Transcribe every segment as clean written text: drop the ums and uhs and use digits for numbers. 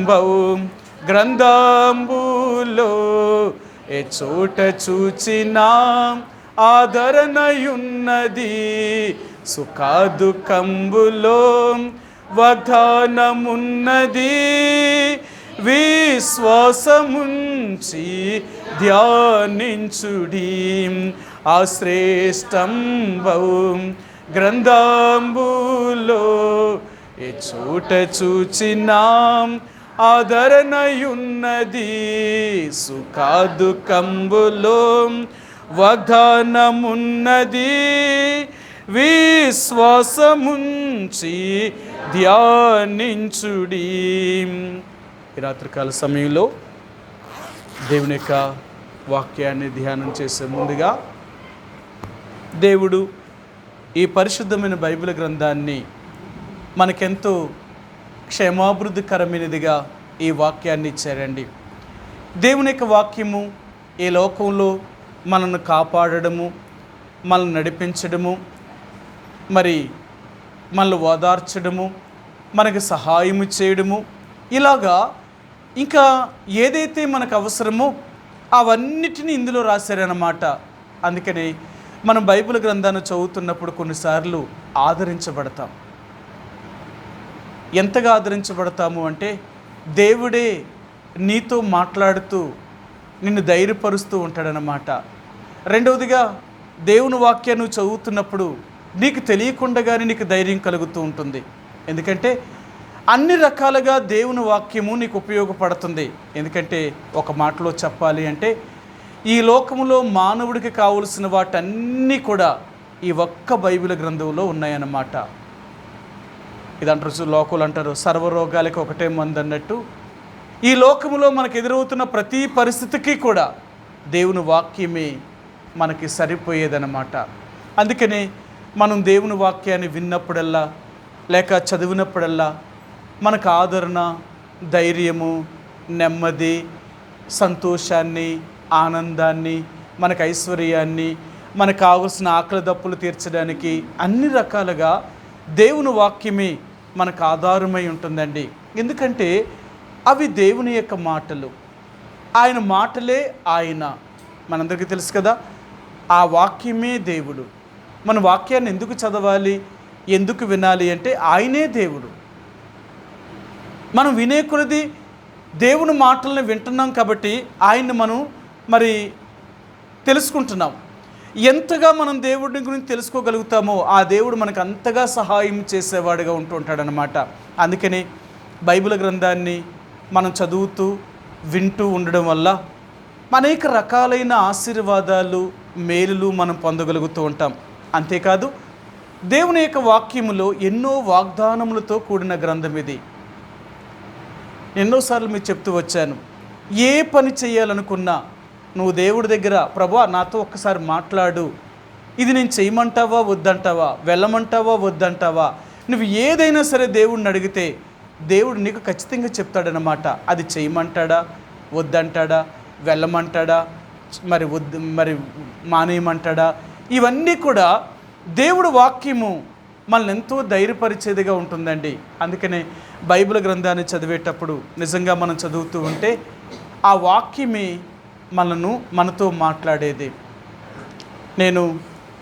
శ్రేష్టంబవు గ్రంథంబులో ఏ చోట చూచినా ఆదరణయున్నది. సుఖదుఖంబులో వాగ్దానమున్నది. విశ్వాసముంచి ధ్యానించుడి. ఆ శ్రేష్టంబవు గ్రంథంబులో ఏ చోట చూచినా ఆదరణయున్నది. సుఖదుఖంబులో వాగ్దానమున్నది. విశ్వాసముంచి ధ్యానించుడి. ఈ రాత్రికాల సమయంలో దేవుని యొక్క వాక్యాన్ని ధ్యానం చేసే ముందుగా దేవుడు ఈ పరిశుద్ధమైన బైబిల్ గ్రంథాన్ని మనకెంతో క్షేమాభివృద్ధికరమైనదిగా ఈ వాక్యాన్ని ఇచ్చారండి. దేవుని యొక్క వాక్యము ఈ లోకంలో మనల్ని కాపాడడము, మనల్ని నడిపించడము, మరి మనల్ని ఓదార్చడము, మనకు సహాయము చేయడము, ఇలాగా ఇంకా ఏదైతే మనకు అవసరమో అవన్నిటినీ ఇందులో రాశారన్నమాట. అందుకని మనం బైబిల్ గ్రంథాన్ని చదువుతున్నప్పుడు కొన్నిసార్లు ఆదరించబడతాం. ఎంతగా ఆదరించబడతాము అంటే దేవుడే నీతో మాట్లాడుతూ నిన్ను ధైర్యపరుస్తూ ఉంటాడనమాట. రెండవదిగా దేవుని వాక్యాన్ని చదువుతున్నప్పుడు నీకు తెలియకుండానే నీకు ధైర్యం కలుగుతూ ఉంటుంది. ఎందుకంటే అన్ని రకాలుగా దేవుని వాక్యము నీకు ఉపయోగపడుతుంది. ఎందుకంటే ఒక మాటలో చెప్పాలి అంటే ఈ లోకంలో మానవుడికి కావలసిన వాటన్నీ కూడా ఈ ఒక్క బైబిల్ గ్రంథంలో ఉన్నాయన్నమాట. ఇదంటారు లోకులు అంటారు సర్వరోగాలకి ఒకటే మందు అన్నట్టు ఈ లోకములో మనకు ఎదురవుతున్న ప్రతి పరిస్థితికి కూడా దేవుని వాక్యమే మనకి సరిపోయేదన్నమాట. అందుకనే మనం దేవుని వాక్యాన్ని విన్నప్పుడల్లా లేక చదివినప్పుడల్లా మనకు ఆదరణ, ధైర్యము, నెమ్మది, సంతోషాన్ని, ఆనందాన్ని, మనకు ఐశ్వర్యాన్ని, మనకు కావలసిన ఆకలి దప్పులు తీర్చడానికి అన్ని రకాలుగా దేవుని వాక్యమే మనకు ఆధారమై ఉంటుందండి. ఎందుకంటే అవి దేవుని యొక్క మాటలు, ఆయన మాటలే ఆయన. మనందరికీ తెలుసు కదా, ఆ వాక్యమే దేవుడు. మన వాక్యాన్ని ఎందుకు చదవాలి, ఎందుకు వినాలి అంటే ఆయనే దేవుడు. మనం వినే కొలది దేవుని మాటలను వింటున్నాం కాబట్టి ఆయన్ని మనం మరి తెలుసుకుంటున్నాం. ఎంతగా మనం దేవుడిని గురించి తెలుసుకోగలుగుతామో ఆ దేవుడు మనకు అంతగా సహాయం చేసేవాడుగా ఉంటూ ఉంటాడనమాట. అందుకని బైబిల్ గ్రంథాన్ని మనం చదువుతూ వింటూ ఉండడం వల్ల అనేక రకాలైన ఆశీర్వాదాలు, మేలులు మనం పొందగలుగుతూ ఉంటాం. అంతేకాదు దేవుని యొక్క వాక్యములో ఎన్నో వాగ్దానములతో కూడిన గ్రంథం ఇది. ఎన్నోసార్లు మీకు చెప్తూ వచ్చాను, ఏ పని చేయాలనుకున్నా నువ్వు దేవుడి దగ్గర ప్రభువా నాతో ఒక్కసారి మాట్లాడు, ఇది నేను చేయమంటావా వద్దంటావా, వెళ్ళమంటావా వద్దంటావా, నువ్వు ఏదైనా సరే దేవుడిని అడిగితే దేవుడు నీకు ఖచ్చితంగా చెప్తాడనమాట. అది చేయమంటాడా, వద్దంటాడా, వెళ్ళమంటాడా, మరి మానేయమంటాడా, ఇవన్నీ కూడా దేవుడు వాక్యము మనల్ని ఎంతో ధైర్యపరిచేదిగా ఉంటుందండి. అందుకనే బైబిల్ గ్రంథాన్ని చదివేటప్పుడు నిజంగా మనం చదువుతూ ఉంటే ఆ వాక్యమే మనతో మాట్లాడేది. నేను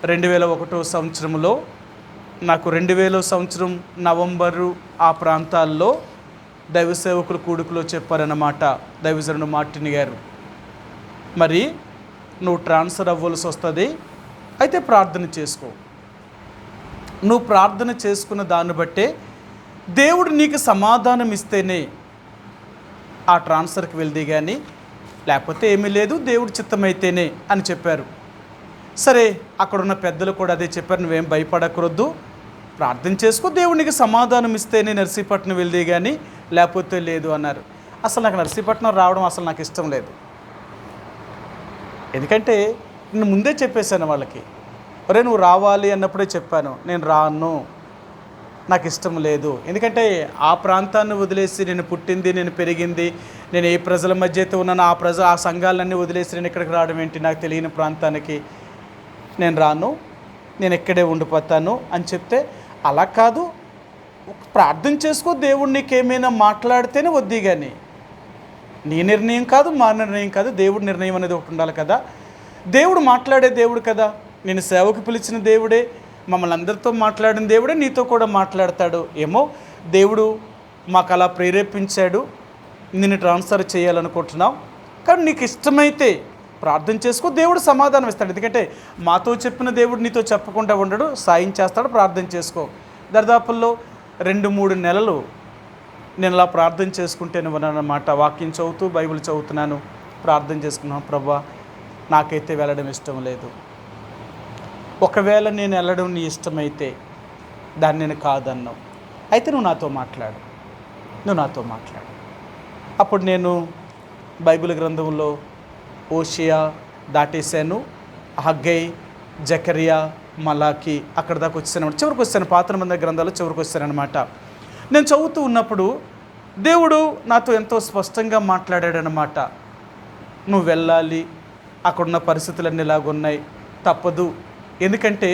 2001 సంవత్సరంలో నాకు 2000 సంవత్సరం నవంబరు ఆ ప్రాంతాల్లో దైవ సేవకుల కూడుకులో చెప్పారన్నమాట దైవజనుడు మార్టిన్ గారు. మరి నువ్వు ట్రాన్స్ఫర్ అవ్వాల్సి వస్తుంది, అయితే ప్రార్థన చేసుకో. నువ్వు ప్రార్థన చేసుకున్న దాన్ని బట్టే దేవుడు నీకు సమాధానం ఇస్తేనే ఆ ట్రాన్స్ఫర్కి వెళ్ది, కానీ లేకపోతే ఏమీ లేదు, దేవుడి చిత్తమైతేనే అని చెప్పారు. సరే, అక్కడున్న పెద్దలు కూడా అదే చెప్పారు, నువ్వేం భయపడకూడదు, ప్రార్థన చేసుకో, దేవుడు నీకు సమాధానం ఇస్తేనే నర్సీపట్నం వెళ్ది కానీ లేకపోతే లేదు అన్నారు. అసలు నాకు నర్సీపట్నం రావడం అసలు నాకు ఇష్టం లేదు. ఎందుకంటే నేను ముందే చెప్పేశాను వాళ్ళకి, ఒరే నువ్వు రావాలి అన్నప్పుడే చెప్పాను, నేను రాను, నాకు ఇష్టం లేదు. ఎందుకంటే ఆ ప్రాంతాన్ని వదిలేసి నేను పుట్టింది, నేను పెరిగింది, నేను ఏ ప్రజల మధ్య అయితే ఉన్నానో ఆ సంఘాలన్నీ వదిలేసి నేను ఇక్కడికి రావడం ఏంటి, నాకు తెలియని ప్రాంతానికి నేను రాను, నేను ఇక్కడే ఉండిపోతాను అని చెప్తే, అలా కాదు ప్రార్థన చేసుకో, దేవుడు నీకేమైనా మాట్లాడితేనే వద్ది. కానీ నీ నిర్ణయం కాదు, మా నిర్ణయం కాదు, దేవుడి నిర్ణయం అనేది ఒకటి ఉండాలి కదా. దేవుడు మాట్లాడే దేవుడు కదా. నేను సేవకు పిలిచిన దేవుడే, మమ్మల్ని అందరితో మాట్లాడిన దేవుడే నీతో కూడా మాట్లాడతాడు. ఏమో దేవుడు మాకు అలా ప్రేరేపించాడు, నిన్ను ట్రాన్స్ఫర్ చేయాలనుకుంటున్నావు, కానీ నీకు ఇష్టమైతే ప్రార్థన చేసుకో, దేవుడు సమాధానం ఇస్తాడు. ఎందుకంటే మాతో చెప్పిన దేవుడు నీతో చెప్పకుండా ఉండడు, సాయం చేస్తాడు. ప్రార్థన చేసుకో. దరిదాపుల్లో 2-3 నెలలు నేను అలా ప్రార్థన చేసుకుంటేనే ఉన్నానన్నమాట. వాక్యం చదువుతూ బైబిల్ చదువుతున్నాను, ప్రార్థన చేసుకున్నాను. ప్రభా, నాకైతే వెళ్ళడం ఇష్టం లేదు. ఒకవేళ నేను వెళ్ళడం నీ ఇష్టమైతే దాన్ని నేను కాదన్నావు, అయితే నువ్వు నాతో మాట్లాడు. అప్పుడు నేను బైబిల్ గ్రంథంలో ఓషియా దాటేశాను, హగ్గై, జకరియా, మలాకి అక్కడ దాకా వచ్చాను. చివరికి వచ్చాను, పాత నిబంధన గ్రంథాలు చివరికి వచ్చానమాట. నేను చదువుతూ ఉన్నప్పుడు దేవుడు నాతో ఎంతో స్పష్టంగా మాట్లాడాడనమాట. నువ్వు వెళ్ళాలి, అక్కడున్న పరిస్థితులన్నీ ఇలాగున్నాయి, తప్పదు. ఎందుకంటే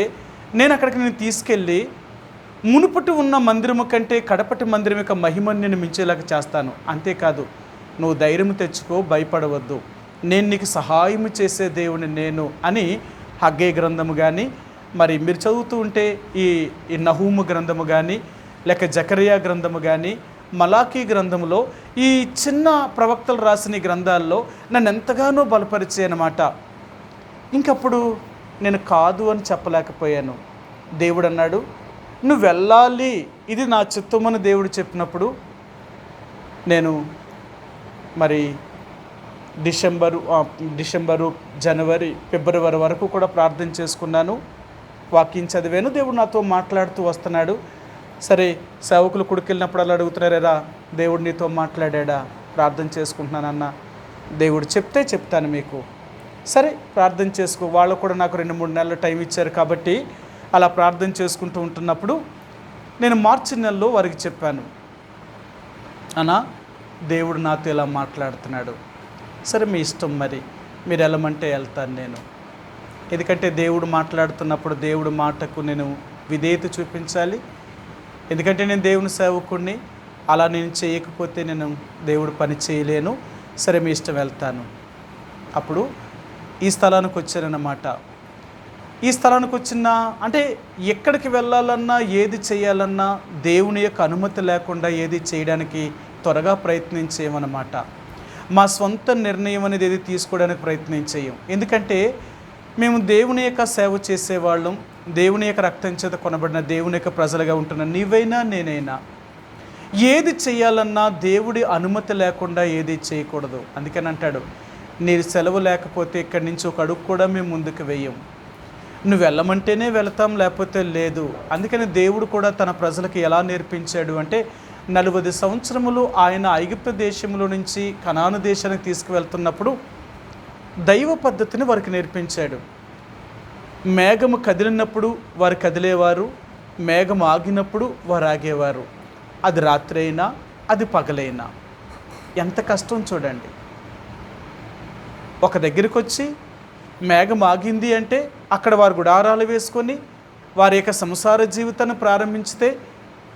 నేను అక్కడికి తీసుకెళ్ళి మునుపటి ఉన్న మందిరము కంటే కడపటి మందిరం యొక్క మహిమను నేను మించేలాగా చేస్తాను. అంతేకాదు, నువ్వు ధైర్యం తెచ్చుకో, భయపడవద్దు, నేను నీకు సహాయం చేసే దేవుని నేను అని హగ్గై గ్రంథము కానీ, మరి మీరు చదువుతూ ఉంటే ఈ నహూము గ్రంథము కానీ, లేక జకరియా గ్రంథము కానీ, మలాకీ గ్రంథములో, ఈ చిన్న ప్రవక్తలు రాసిన గ్రంథాల్లో నన్ను ఎంతగానో బలపరిచే అన్నమాట. ఇంకప్పుడు నేను కాదు అని చెప్పలేకపోయాను. దేవుడు అన్నాడు, నువ్వు వెళ్ళాలి, ఇది నా చిత్తమని దేవుడు చెప్పినప్పుడు నేను మరి డిసెంబరు, జనవరి, ఫిబ్రవరి వరకు కూడా ప్రార్థన చేసుకున్నాను, వాక్యం చదివాను. దేవుడు నాతో మాట్లాడుతూ వస్తున్నాడు. సరే, సేవకులు కుడికెళ్ళినప్పుడు అలా అడుగుతున్నారా, దేవుడు నీతో మాట్లాడా? ప్రార్థన చేసుకుంటున్నానన్న. దేవుడు చెప్తే చెప్తాను మీకు. సరే, ప్రార్థన చేసుకో. వాళ్ళు కూడా నాకు 2-3 నెలలు టైం ఇచ్చారు కాబట్టి అలా ప్రార్థన చేసుకుంటూ ఉంటున్నప్పుడు నేను మార్చి నెలలో వారికి చెప్పాను, అన్నా, దేవుడు నాతో ఇలా మాట్లాడుతున్నాడు. సరే, మీ ఇష్టం, మరి మీరు వెళ్ళమంటే వెళ్తాను నేను. ఎందుకంటే దేవుడు మాట్లాడుతున్నప్పుడు దేవుడు మాటకు నేను విధేయత చూపించాలి. ఎందుకంటే నేను దేవుని సేవకుడిని, అలా నేను చేయకపోతే నేను దేవుడు పని చేయలేను. సరే, మీ ఇష్టం, వెళ్తాను. అప్పుడు ఈ స్థలానికి వచ్చానన్నమాట. ఈ స్థలానికి వచ్చిన అంటే ఎక్కడికి వెళ్ళాలన్నా, ఏది చేయాలన్నా దేవుని యొక్క అనుమతి లేకుండా ఏది చేయడానికి త్వరగా ప్రయత్నించేయమన్నమాట. మా సొంత నిర్ణయం అనేది ఏది తీసుకోవడానికి ప్రయత్నించేయం. ఎందుకంటే మేము దేవుని యొక్క సేవ చేసేవాళ్ళం, దేవుని యొక్క రక్తం చేత కొనబడిన దేవుని యొక్క ప్రజలుగా ఉంటున్న నీవైనా నేనైనా ఏది చేయాలన్నా దేవుడి అనుమతి లేకుండా ఏది చేయకూడదు. అందుకని అంటాడు, నీ సెలవు లేకపోతే ఇక్కడి నుంచి ఒక అడుగు కూడా మేము ముందుకు వేయం. నువ్వు వెళ్ళమంటేనే వెళతాం, లేకపోతే లేదు. అందుకని దేవుడు కూడా తన ప్రజలకు ఎలా నేర్పించాడు అంటే, 40 సంవత్సరములు ఆయన ఐగుప్తు దేశంలో నుంచి కనాను దేశానికి తీసుకువెళ్తున్నప్పుడు దైవ పద్ధతిని వారికి నేర్పించాడు. మేఘము కదిలినప్పుడు వారు కదిలేవారు, మేఘం ఆగినప్పుడు వారు ఆగేవారు. అది రాత్రి అయినా, అది పగలైనా. ఎంత కష్టం చూడండి. ఒక దగ్గరికి వచ్చి మేఘం ఆగింది అంటే అక్కడ వారు గుడారాలు వేసుకొని వారి యొక్క సంసార జీవితాన్ని ప్రారంభించితే,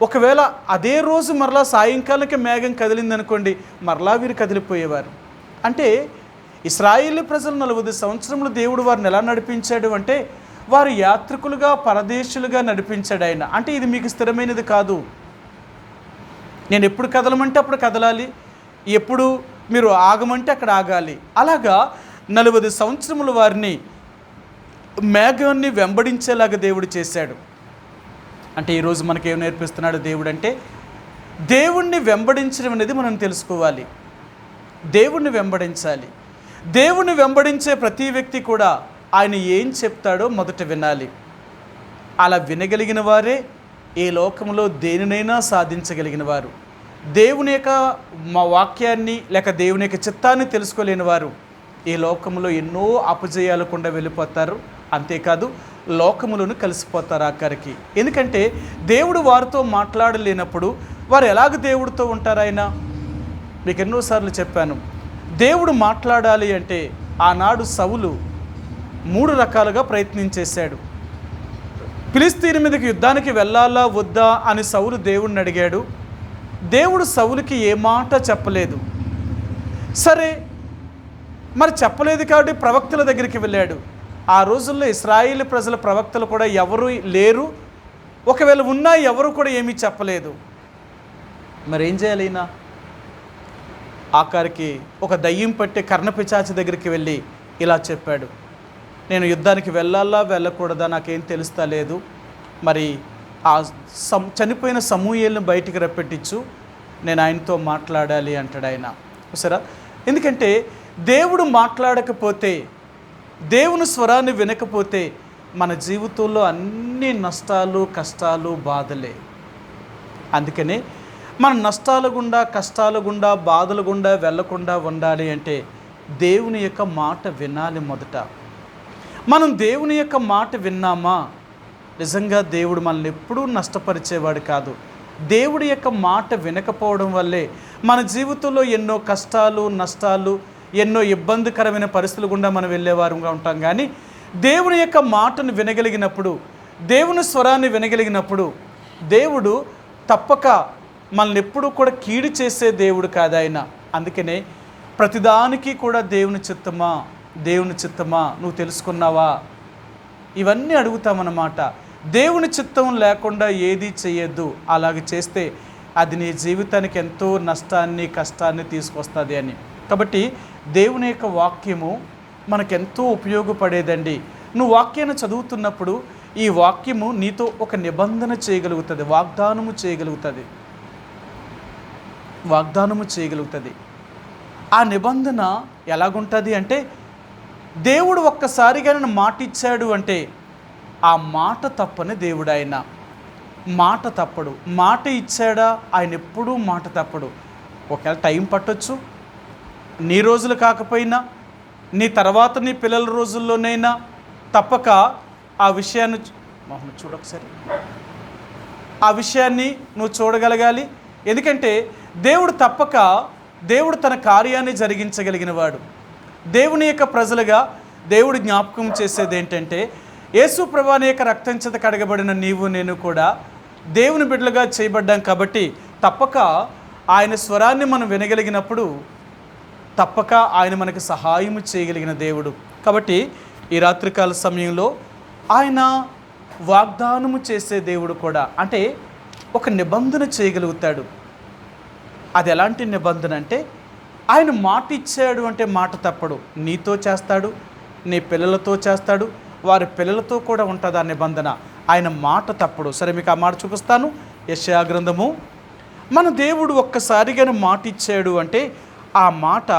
ఒకవేళ అదే రోజు మరలా సాయంకాలానికి మేఘం కదిలిందనుకోండి, మరలా వీరు కదిలిపోయేవారు. అంటే ఇశ్రాయేలు ప్రజలు 40 సంవత్సరములు దేవుడు వారిని ఎలా నడిపించాడు అంటే, వారు యాత్రికులుగా, పరదేశులుగా నడిపించాడు ఆయన. అంటే ఇది మీకు స్థిరమైనది కాదు. నేను ఎప్పుడు కదలమంటే అప్పుడు కదలాలి, ఎప్పుడు మీరు ఆగమంటే అక్కడ ఆగాలి. అలాగా 40 సంవత్సరములు వారిని మేఘాన్ని వెంబడించేలాగా దేవుడు చేశాడు. అంటే ఈరోజు మనకేం నేర్పిస్తున్నాడు దేవుడు అంటే, దేవుణ్ణి వెంబడించడం అనేది మనం తెలుసుకోవాలి. దేవుణ్ణి వెంబడించాలి. దేవుణ్ణి వెంబడించే ప్రతి వ్యక్తి కూడా ఆయన ఏం చెప్తాడో మొదట వినాలి. అలా వినగలిగిన వారే ఈ లోకంలో దేనినైనా సాధించగలిగిన వారు. దేవుని యొక్క వాక్యాన్ని లేక దేవుని యొక్క చిత్తాన్ని తెలుసుకోలేని వారు ఈ లోకంలో ఎన్నో అపజయాలు కూడా వెళ్ళిపోతారు. అంతేకాదు, లోకములను కలిసిపోతారు ఆఖరికి. ఎందుకంటే దేవుడు వారితో మాట్లాడలేనప్పుడు వారు ఎలాగ దేవుడితో ఉంటారు? ఆయన మీకు ఎన్నోసార్లు చెప్పాను, దేవుడు మాట్లాడాలి అంటే ఆనాడు సౌలు 3 రకాలుగా ప్రయత్నం చేశాడు. ఫిలిస్తీన్ మీదకి యుద్ధానికి వెళ్ళాలా వద్దా అని సౌలు దేవుడిని అడిగాడు. దేవుడు సౌలుకి ఏ మాట చెప్పలేదు. సరే, మరి చెప్పలేదు కాబట్టి ప్రవక్తల దగ్గరికి వెళ్ళాడు. ఆ రోజుల్లో ఇశ్రాయేలు ప్రజల ప్రవక్తలు కూడా ఎవరు లేరు, ఒకవేళ ఉన్నా ఎవరు కూడా ఏమీ చెప్పలేదు. మరి ఏం చేయాలి? ఈయన ఆఖరికి ఒక దయ్యం పట్టే కర్ణపిశాచి దగ్గరికి వెళ్ళి ఇలా చెప్పాడు, నేను యుద్ధానికి వెళ్ళాలా వెళ్ళకూడదా నాకేం తెలుస్తా లేదు, మరి ఆ చనిపోయిన సమూయేలుని బయటికి రప్పెట్టించు, నేను ఆయనతో మాట్లాడాలి అంటాడు ఆయన. సరే, ఎందుకంటే దేవుడు మాట్లాడకపోతే, దేవుని స్వరాన్ని వినకపోతే మన జీవితంలో అన్ని నష్టాలు, కష్టాలు, బాధలే. అందుకనే మన నష్టాల గుండా, కష్టాల గుండా, బాధల గుండా వెళ్ళకుండా ఉండాలి అంటే దేవుని యొక్క మాట వినాలి. మొదట మనం దేవుని యొక్క మాట విన్నామా, నిజంగా దేవుడు మనల్ని ఎప్పుడూ నష్టపరిచేవాడు కాదు. దేవుడి యొక్క మాట వినకపోవడం వల్లే మన జీవితంలో ఎన్నో కష్టాలు, నష్టాలు, ఎన్నో ఇబ్బందికరమైన పరిస్థితులు గుండా మనం వెళ్ళేవారుగా ఉంటాం. కానీ దేవుని యొక్క మాటను వినగలిగినప్పుడు, దేవుని స్వరాన్ని వినగలిగినప్పుడు దేవుడు తప్పక మనల్ని ఎప్పుడూ కూడా కీడు చేసే దేవుడు కాదు ఆయన. అందుకనే ప్రతిదానికి కూడా దేవుని చిత్తమా, దేవుని చిత్తమా నువ్వు తెలుసుకున్నావా, ఇవన్నీ అడుగుతామన్నమాట. దేవుని చిత్తం లేకుండా ఏది చేయొద్దు. అలాగే చేస్తే అది నీ జీవితానికి ఎంతో నష్టాన్ని, కష్టాన్ని తీసుకొస్తుంది అని. కాబట్టి దేవుని యొక్క వాక్యము మనకెంతో ఉపయోగపడేదండి. నువ్వు వాక్యాన్ని చదువుతున్నప్పుడు ఈ వాక్యము నీతో ఒక నిబంధన చేయగలుగుతుంది, వాగ్దానము చేయగలుగుతుంది. ఆ నిబంధన ఎలాగుంటుంది అంటే, దేవుడు ఒక్కసారిగా నన్ను మాట ఇచ్చాడు అంటే ఆ మాట తప్పని దేవుడు. ఆయన మాట తప్పడు. మాట ఇచ్చాడా ఆయన ఎప్పుడూ మాట తప్పడు. ఒకవేళ టైం పట్టొచ్చు, నీ రోజులు కాకపోయినా నీ తర్వాత నీ పిల్లల రోజుల్లోనైనా తప్పక ఆ విషయాన్ని చూడొకసారి, ఆ విషయాన్ని నువ్వు చూడగలగాలి. ఎందుకంటే దేవుడు తన కార్యాన్ని జరిగించగలిగిన వాడు. దేవుని యొక్క ప్రజలుగా దేవుడు జ్ఞాపకం చేసేది ఏంటంటే, యేసు ప్రభువుని యొక్క రక్తం చేత కడగబడిన నీవు నేను కూడా దేవుని బిడ్డలుగా చేయబడ్డాం. కాబట్టి తప్పక ఆయన స్వరాన్ని మనం వినగలిగినప్పుడు తప్పక ఆయన మనకు సహాయం చేయగలిగిన దేవుడు. కాబట్టి ఈ రాత్రికాల సమయంలో ఆయన వాగ్దానము చేసే దేవుడు కూడా, అంటే ఒక నిబంధన చేయగలుగుతాడు. అది ఎలాంటి నిబంధన అంటే, ఆయన మాట ఇచ్చాడు అంటే మాట తప్పడు. నీతో చేస్తాడు, నీ పిల్లలతో చేస్తాడు, వారి పిల్లలతో కూడా ఉంటుంది ఆ నిబంధన. ఆయన మాట తప్పడు. సరే, మీకు ఆ మాట చూపిస్తాను. యెషయా గ్రంథము. మన దేవుడు ఒక్కసారిగా మాట ఇచ్చాడు అంటే ఆ మాట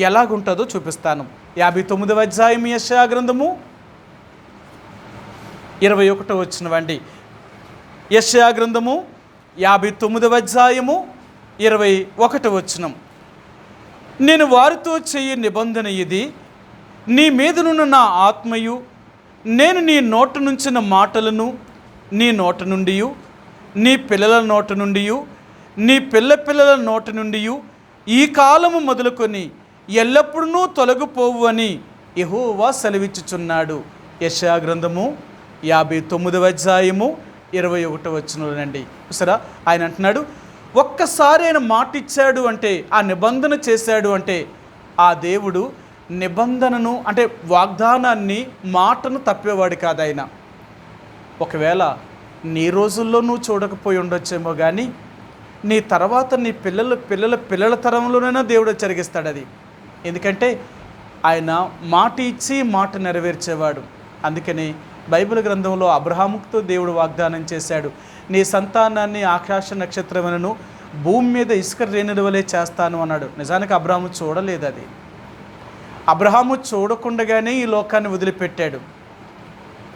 ఎలాగుంటుందో చూపిస్తాను. 59వ అధ్యాయం యెషయా గ్రంథము 21వ వచనమండి. యెషయా గ్రంథము 59వ అధ్యాయము 21వ వచనం. నేను వారితో చెయ్యి నిబంధన ఇది, నీ మీదనున్న నా ఆత్మయు, నేను నీ నోట నుంచిన మాటలను నీ నోట నుండి, నీ పిల్లల నోట నుండి, నీ పిల్లల నోట నుండి ఈ కాలము మొదలుకొని ఎల్లప్పుడూ తొలగిపోవు అని యెహోవా సెలవిచ్చుచున్నాడు. యెషయా గ్రంథము 59వ అధ్యాయము 21వ వచనంలోనండి. సరే, ఆయన అంటున్నాడు, ఒక్కసారి ఆయన మాట ఇచ్చాడు అంటే, ఆ నిబంధన చేశాడు అంటే ఆ దేవుడు నిబంధనను, అంటే వాగ్దానాన్ని, మాటను తప్పేవాడు కాదు ఆయన. ఒకవేళ నీ రోజుల్లో నువ్వు చూడకపోయి ఉండొచ్చేమో, కానీ నీ తర్వాత నీ పిల్లల తరంలోనైనా దేవుడు జరిగిస్తాడు అది. ఎందుకంటే ఆయన మాట ఇచ్చి మాట నెరవేర్చేవాడు. అందుకని బైబిల్ గ్రంథంలో అబ్రహాముతో దేవుడు వాగ్దానం చేశాడు, నీ సంతానాన్ని ఆకాశ నక్షత్రములను భూమి మీద ఇసుక రేణుల వలె చేస్తాను అన్నాడు. నిజానికి అబ్రహాము చూడలేదు అది. అబ్రహాము చూడకుండగానే ఈ లోకాన్ని వదిలిపెట్టాడు.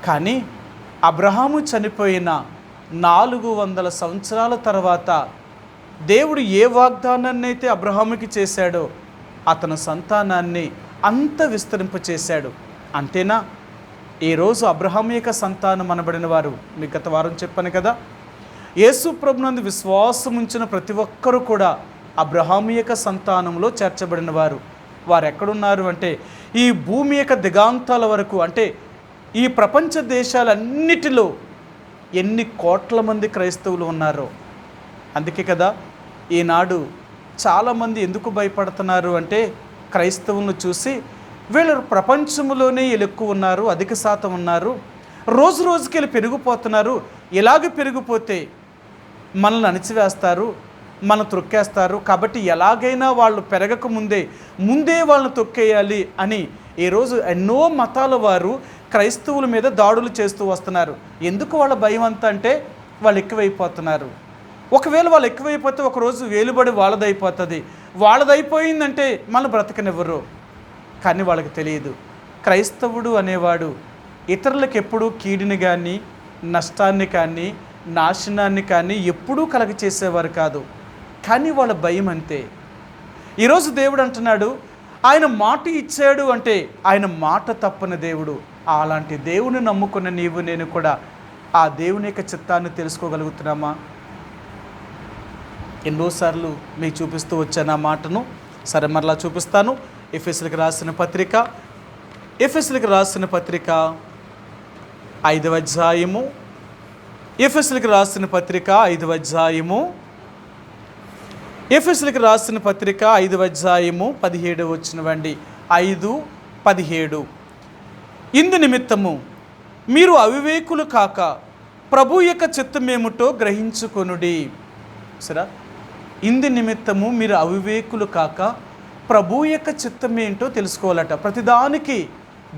కానీ అబ్రహాము చనిపోయిన 400 సంవత్సరాల తర్వాత దేవుడు ఏ వాగ్దానాన్ని అయితే అబ్రహాముకి చేశాడో అతని సంతానాన్ని అంత విస్తరింపచేశాడు. అంతేనా, ఈరోజు అబ్రహాము యొక్క సంతానం అనబడిన వారు, మీకు గత వారం చెప్పాను కదా, యేసు ప్రభునందు విశ్వాసం ఉంచిన ప్రతి ఒక్కరూ కూడా అబ్రహాము యొక్క సంతానంలో చేర్చబడిన వారు. వారు ఎక్కడున్నారు అంటే ఈ భూమి యొక్క దిగాంతాల వరకు, అంటే ఈ ప్రపంచ దేశాలన్నిటిలో ఎన్ని కోట్ల మంది క్రైస్తవులు ఉన్నారో. అందుకే కదా ఈనాడు చాలామంది ఎందుకు భయపడుతున్నారు అంటే, క్రైస్తవులను చూసి వీళ్ళు ప్రపంచంలోనే వీళ్ళు ఎక్కువ ఉన్నారు, అధిక శాతం ఉన్నారు, రోజు రోజుకి వీళ్ళు పెరిగిపోతున్నారు, ఇలాగ పెరిగిపోతే మనల్ని అణిచివేస్తారు, మనం తొక్కేస్తారు, కాబట్టి ఎలాగైనా వాళ్ళు పెరగక ముందే వాళ్ళని తొక్కేయాలి అని ఈరోజు ఎన్నో మతాల వారు క్రైస్తవుల మీద దాడులు చేస్తూ వస్తున్నారు. ఎందుకు వాళ్ళ భయం అంతా అంటే, వాళ్ళు ఎక్కువైపోతున్నారు. ఒకవేళ వాళ్ళు ఎక్కువైపోతే ఒకరోజు వేలుబడి వాళ్ళదైపోతుంది, వాళ్ళదైపోయిందంటే మన బ్రతకనివ్వరు. కానీ వాళ్ళకి తెలియదు, క్రైస్తవుడు అనేవాడు ఇతరులకు ఎప్పుడూ కీడుని కానీ, నష్టాన్ని కానీ, నాశనాన్ని కానీ ఎప్పుడూ కలగ చేసేవారు కాదు. కానీ వాళ్ళ భయం అంతే. ఈరోజు దేవుడు అంటున్నాడు, ఆయన మాట ఇచ్చాడు అంటే ఆయన మాట తప్పని దేవుడు. అలాంటి దేవుని నమ్ముకున్న నీవు నేను కూడా ఆ దేవుని యొక్క చిత్తాన్ని తెలుసుకోగలుగుతున్నామా? ఎన్నోసార్లు మీకు చూపిస్తూ వచ్చాను ఆ మాటను. సరే, మరలా చూపిస్తాను. ఎఫెసీయులకు రాసిన పత్రిక 5వ అధ్యాయము, ఎఫెసీయులకు రాసిన పత్రిక 5వ అధ్యాయము, ఎఫెసీయులకు రాసిన పత్రిక 5వ అధ్యాయము 17 వచ్చినవండి. 5:17. ఇందు నిమిత్తము మీరు అవివేకులు కాక ప్రభు యొక్క చిత్తమేమిటో గ్రహించుకొనుడి. సరే, ఇందు నిమిత్తము మీరు అవివేకులు కాక ప్రభు యొక్క చిత్తం ఏంటో తెలుసుకోవాలట. ప్రతిదానికి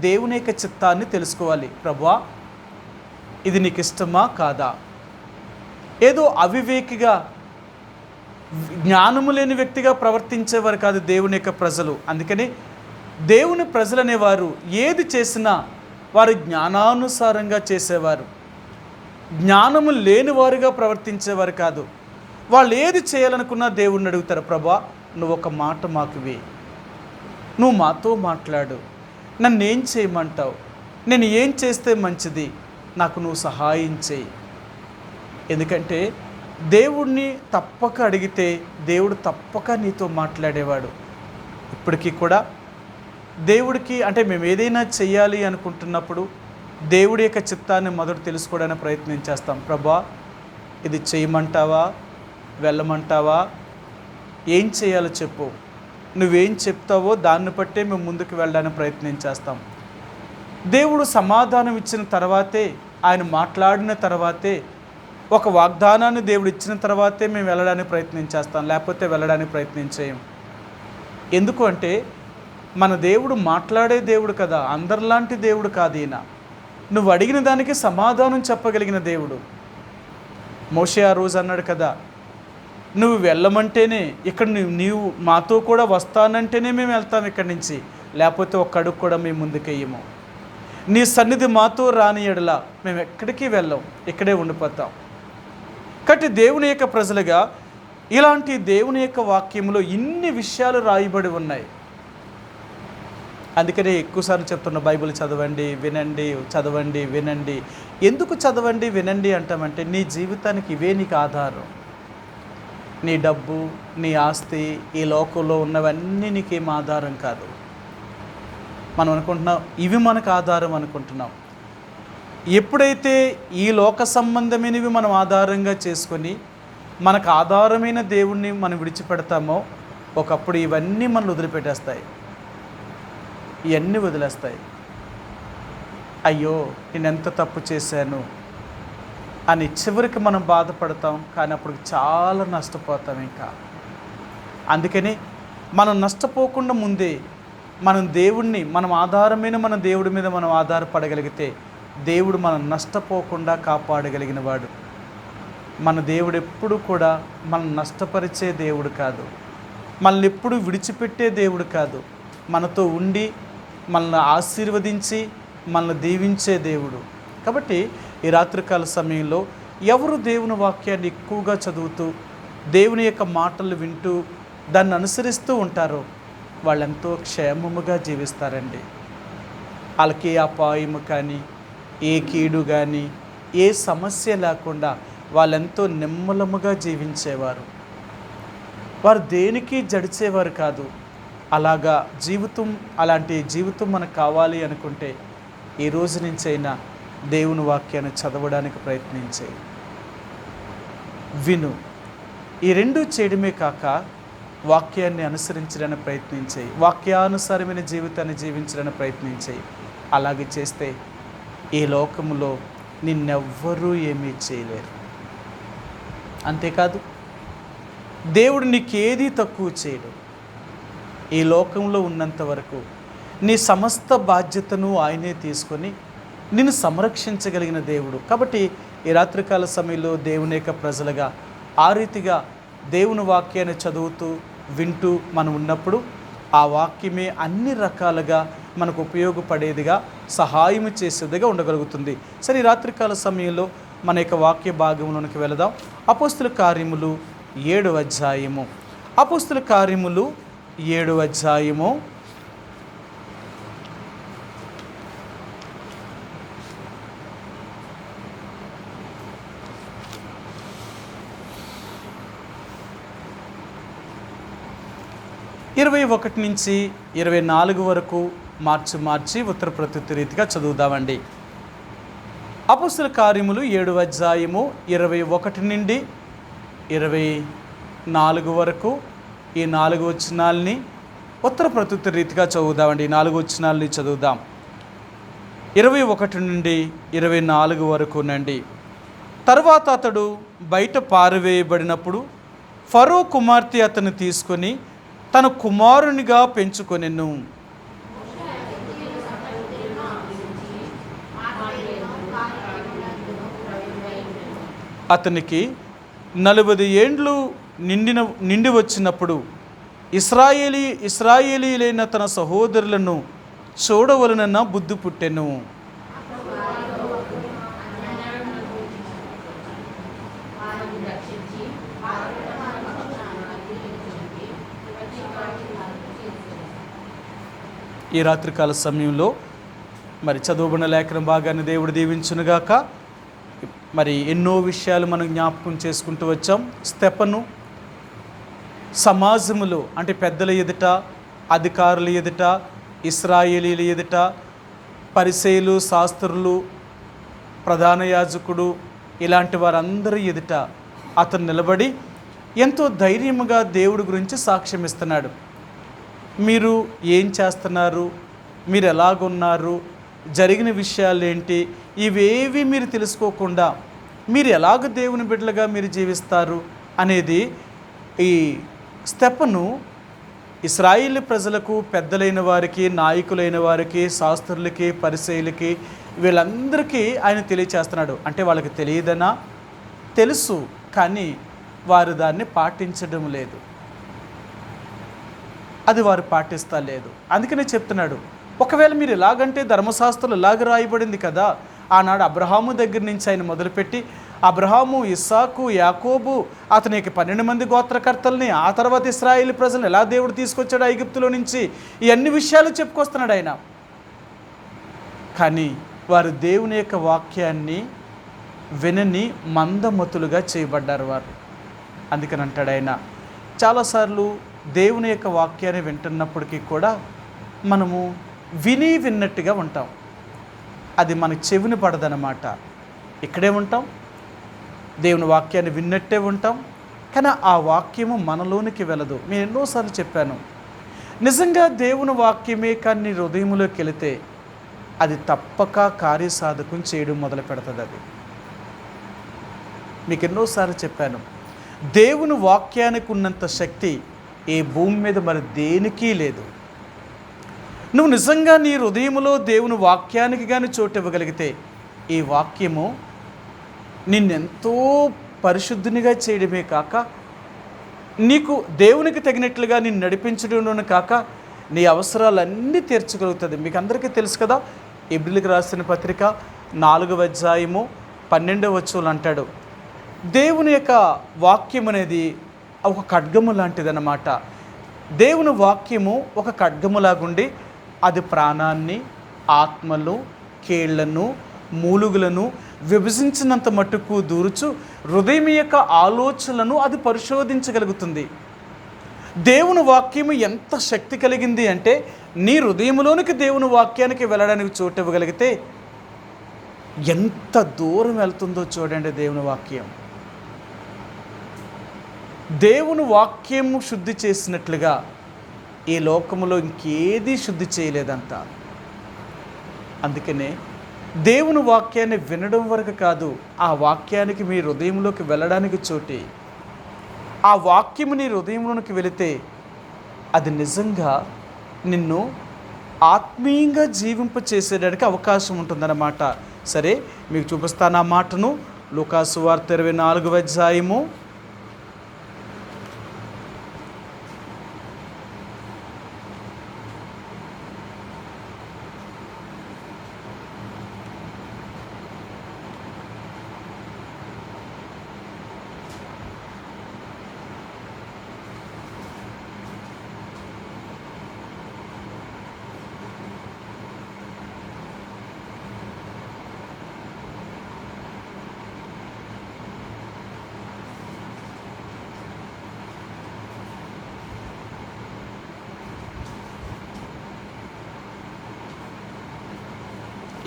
దేవుని యొక్క చిత్తాన్ని తెలుసుకోవాలి. ప్రభువా, ఇది నీకు ఇష్టమా కాదా? ఏదో అవివేకిగా, జ్ఞానము లేని వ్యక్తిగా ప్రవర్తించేవారు కాదు దేవుని యొక్క ప్రజలు. అందుకని దేవుని ప్రజలు అనేవారు ఏది చేసినా వారు జ్ఞానానుసారంగా చేసేవారు, జ్ఞానము లేని వారుగా ప్రవర్తించేవారు కాదు. వాళ్ళు ఏది చేయాలనుకున్నా దేవుణ్ణి అడుగుతారు, ప్రభువా నువ్వు ఒక మాట మాకు ఇవ్వు, నువ్వు మాతో మాట్లాడు, నన్ను ఏం చేయమంటావు, నేను ఏం చేస్తే మంచిది, నాకు నువ్వు సహాయం చేయి. ఎందుకంటే దేవుణ్ణి తప్పక అడిగితే దేవుడు తప్పక నీతో మాట్లాడేవాడు. ఇప్పటికీ కూడా దేవుడికి అంటే మేము ఏదైనా చెయ్యాలి అనుకుంటున్నప్పుడు దేవుడి యొక్క చిత్తాన్ని మొదట తెలుసుకోవడానికి ప్రయత్నం చేస్తాం. ప్రభువా ఇది చేయమంటావా, వెళ్ళమంటావా, ఏం చేయాలో చెప్పు, నువ్వేం చెప్తావో దాన్ని బట్టే మేము ముందుకు వెళ్ళడానికి ప్రయత్నం చేస్తాం. దేవుడు సమాధానం ఇచ్చిన తర్వాతే, ఆయన మాట్లాడిన తర్వాతే, ఒక వాగ్దానాన్ని దేవుడు ఇచ్చిన తర్వాతే మేము వెళ్ళడానికి ప్రయత్నం చేస్తాం, లేకపోతే వెళ్ళడానికి ప్రయత్నం చేయం. ఎందుకు అంటే మన దేవుడు మాట్లాడే దేవుడు కదా, అందరిలాంటి దేవుడు కాదు ఈయన. నువ్వు అడిగిన దానికి సమాధానం చెప్పగలిగిన దేవుడు. మోషే ఆ రోజు అన్నాడు కదా, నువ్వు వెళ్ళమంటేనే ఇక్కడ నీవు మాతో కూడా వస్తానంటేనే మేము వెళ్తాం ఇక్కడి నుంచి, లేకపోతే ఒక్క అడుగు కూడా మేము ముందుకెయ్యము. నీ సన్నిధి మాతో రాని ఎడల మేము ఎక్కడికి వెళ్ళాం, ఇక్కడే ఉండిపోతాం. కాబట్టి దేవుని యొక్క ప్రజలుగా ఇలాంటి దేవుని యొక్క వాక్యంలో ఇన్ని విషయాలు రాయబడి ఉన్నాయి. అందుకనే ఎక్కువసార్లు చెప్తున్న బైబిల్ చదవండి, వినండి, చదవండి, వినండి. ఎందుకు చదవండి, వినండి అంటామంటే నీ జీవితానికి ఇవే నీకు ఆధారం. నీ డబ్బు, నీ ఆస్తి, ఈ లోకంలో ఉన్నవన్నీ నీకేం ఆధారం కాదు. మనం అనుకుంటున్నాం ఇవి మనకు ఆధారం అనుకుంటున్నాం. ఎప్పుడైతే ఈ లోక సంబంధమైనవి మనం ఆధారంగా చేసుకొని మనకు ఆధారమైన దేవుణ్ణి మనం విడిచిపెడతామో ఒకప్పుడు ఇవన్నీ మనం వదిలిపెట్టేస్తాయి, ఇవన్నీ వదిలేస్తాయి. అయ్యో నేను ఎంత తప్పు చేశాను అని చివరికి మనం బాధపడతాం, కానీ అప్పుడు చాలా నష్టపోతాం ఇంకా. అందుకని మనం నష్టపోకుండా ముందే మనం దేవుణ్ణి, మనం ఆధారమైన మన దేవుడి మీద మనం ఆధారపడగలిగితే దేవుడు మనం నష్టపోకుండా కాపాడగలిగిన వాడు. మన దేవుడు ఎప్పుడు కూడా మనం నష్టపరిచే దేవుడు కాదు, మనల్ని ఎప్పుడు విడిచిపెట్టే దేవుడు కాదు. మనతో ఉండి మనల్ని ఆశీర్వదించి మనల్ని దీవించే దేవుడు. కాబట్టి ఈ రాత్రికాల సమయంలో ఎవరు దేవుని వాక్యాన్ని ఎక్కువగా చదువుతూ దేవుని యొక్క మాటలు వింటూ దాన్ని అనుసరిస్తూ ఉంటారో వాళ్ళెంతో క్షేమముగా జీవిస్తారండి. వాళ్ళకి ఏ అపాయము కానీ, ఏ కీడు కానీ, ఏ సమస్య లేకుండా వాళ్ళెంతో నిమ్మలముగా జీవించేవారు. వారు దేనికి జడిచేవారు కాదు. అలాగా అలాంటి జీవితం మనకు కావాలి అనుకుంటే ఈ రోజు నుంచైనా దేవుని వాక్యాన్ని చదవడానికి ప్రయత్నించే విను. ఈ రెండు చేయడమే కాక వాక్యాన్ని అనుసరించడానికి ప్రయత్నించే, వాక్యానుసారమైన జీవితాన్ని జీవించడానికి ప్రయత్నించే. అలాగే చేస్తే ఈ లోకంలో నిన్నెవ్వరూ ఏమీ చేయలేరు. అంతేకాదు, దేవుడు నీకేదీ తక్కువ చేయడు. ఈ లోకంలో ఉన్నంత వరకు నీ సమస్త బాధ్యతను ఆయనే తీసుకొని నిన్ను సంరక్షించగలిగిన దేవుడు. కాబట్టి ఈ రాత్రికాల సమయంలో దేవుని యొక్క ప్రజలుగా ఆ రీతిగా దేవుని వాక్యాన్ని చదువుతూ వింటూ మనం ఉన్నప్పుడు ఆ వాక్యమే అన్ని రకాలుగా మనకు ఉపయోగపడేదిగా, సహాయం చేసేదిగా ఉండగలుగుతుంది. సరే, ఈ రాత్రికాల సమయంలో మన యొక్క వాక్య భాగంలోనికి వెళదాం. అపోస్తుల కార్యములు 7వ అధ్యాయము. అపోస్తుల కార్యములు 7వ అధ్యాయము 21 నుంచి 24 వరకు మార్చి ఉత్తర ప్రత్యుత్తర రీతిగా చదువుదామండి. అపోస్తుల కార్యములు 7వ అధ్యాయము 21 నుండి 24 వరకు ఈ 4 వచనాల్ని ఉత్తర ప్రత్యుత్తర రీతిగా చదువుదామండి. 4 వచనాల్ని చదువుదాం. 21 నుండి 24 వరకు నండి. తర్వాత అతడు బయట పారవేయబడినప్పుడు ఫరో కుమార్తె అతను తీసుకొని తన కుమారునిగా పెంచుకొనెను. అతనికి 40 ఏండ్లు నిండి వచ్చినప్పుడు ఇశ్రాయేలీలైన తన సహోదరులను చూడవలనన్న బుద్ధి పుట్టెను. ఈ రాత్రికాల సమయంలో మరి చదువుబడిన లేఖన భాగాన్ని దేవుడు దీవించునుగాక. మరి ఎన్నో విషయాలు మనం జ్ఞాపకం చేసుకుంటూ వచ్చాం. స్తెఫను సమాజములో, అంటే పెద్దల ఎదుట, అధికారుల ఎదుట, ఇశ్రాయేలీల ఎదుట, పరిసయ్యులు, శాస్త్రులు, ప్రధాన యాజకుడు ఇలాంటి వారందరి ఎదుట అతను నిలబడి ఎంతో ధైర్యముగా దేవుడి గురించి సాక్ష్యం ఇస్తున్నాడు. మీరు ఏం చేస్తున్నారు, మీరు ఎలాగున్నారు, జరిగిన విషయాలు ఏంటి, ఇవేవి మీరు తెలుసుకోకుండా మీరు ఎలాగ దేవుని బిడ్డలుగా మీరు జీవిస్తారు అనేది ఈ స్తెఫను ఇశ్రాయేలు ప్రజలకు, పెద్దలైన వారికి, నాయకులైన వారికి, శాస్త్రులకి, పరిసయ్యులకి, వీళ్ళందరికీ ఆయన తెలియచేస్తున్నాడు. అంటే వాళ్ళకి తెలియదనా? తెలుసు, కానీ వారు దాన్ని పాటించడం లేదు. అది వారు పాటిస్తా లేదు. అందుకనే చెప్తున్నాడు, ఒకవేళ మీరు ఎలాగంటే ధర్మశాస్త్రం ఇలాగ రాయబడింది కదా, ఆనాడు అబ్రహాము దగ్గర నుంచి ఆయన మొదలుపెట్టి అబ్రహాము, ఇస్సాకు, యాకోబు, అతనికి 12 మంది గోత్రకర్తల్ని, ఆ తర్వాత ఇశ్రాయేలు ప్రజలను ఎలా దేవుడు తీసుకొచ్చాడు ఐగుప్తులో నుంచి, ఈ అన్ని విషయాలు చెప్పుకొస్తున్నాడు ఆయన. కానీ వారు దేవుని యొక్క వాక్యాన్ని వినని మందమతులుగా చేయబడ్డారు వారు. అందుకని అంటాడు ఆయన, చాలాసార్లు దేవుని యొక్క వాక్యాన్ని వింటున్నప్పటికీ కూడా మనము విన్నట్టుగా ఉంటాం. అది మన చెవిని పడదనమాట. ఇక్కడే ఉంటాం, దేవుని వాక్యాన్ని విన్నట్టే ఉంటాం, కానీ ఆ వాక్యము మనలోనికి వెళ్ళదు. నేను ఎన్నోసార్లు చెప్పాను, నిజంగా దేవుని వాక్యమే కానీ నీ హృదయంలోకి వెళితే అది తప్పక కార్యసాధకం చేయడం మొదలు పెడుతుంది. అది మీకు ఎన్నోసార్లు చెప్పాను, దేవుని వాక్యానికి ఉన్నంత శక్తి ఈ భూమి మీద మరి దేనికి లేదు. నువ్వు నిజంగా నీ హృదయంలో దేవుని వాక్యానికి కానీ చోటు ఇవ్వగలిగితే ఈ వాక్యము నిన్నెంతో పరిశుద్ధునిగా చేయడమే కాక, నీకు దేవునికి తగినట్లుగా నిన్ను నడిపించడంలోనే కాక నీ అవసరాలన్నీ తీర్చగలుగుతుంది. మీకు అందరికీ తెలుసు కదా, ఎబ్రిలకు రాసిన పత్రిక 4వ అధ్యాయము 12వ వచనం అంటాడు, దేవుని యొక్క వాక్యం అనేది ఒక ఖడ్గము లాంటిదన్నమాట. దేవుని వాక్యము ఒక ఖడ్గములాగుండి అది ప్రాణాన్ని, ఆత్మలు, కీళ్లను, మూలుగులను విభజించినంత మట్టుకు దూరుచు హృదయం యొక్క ఆలోచనలను అది పరిశోధించగలుగుతుంది. దేవుని వాక్యము ఎంత శక్తి కలిగింది అంటే, నీ హృదయంలోనికి దేవుని వాక్యానికి వెళ్ళడానికి చోటు ఇవ్వగలిగితే ఎంత దూరం వెళ్తుందో చూడండి దేవుని వాక్యం. దేవుని వాక్యము శుద్ధి చేసినట్లుగా ఈ లోకములో ఇంకేది శుద్ధి చేయలేదంట. అందుకనే దేవుని వాక్యాన్ని వినడం వరకు కాదు, ఆ వాక్యానికి మీ హృదయంలోకి వెళ్ళడానికి చోటి. ఆ వాక్యము నీ హృదయంలోనికి వెళితే అది నిజంగా నిన్ను ఆత్మీయంగా జీవింపచేసేయడానికి అవకాశం ఉంటుందన్నమాట. సరే, మీకు చూపిస్తాను ఆ మాటను. లూకాసు సువార్త 24వ అధ్యాయము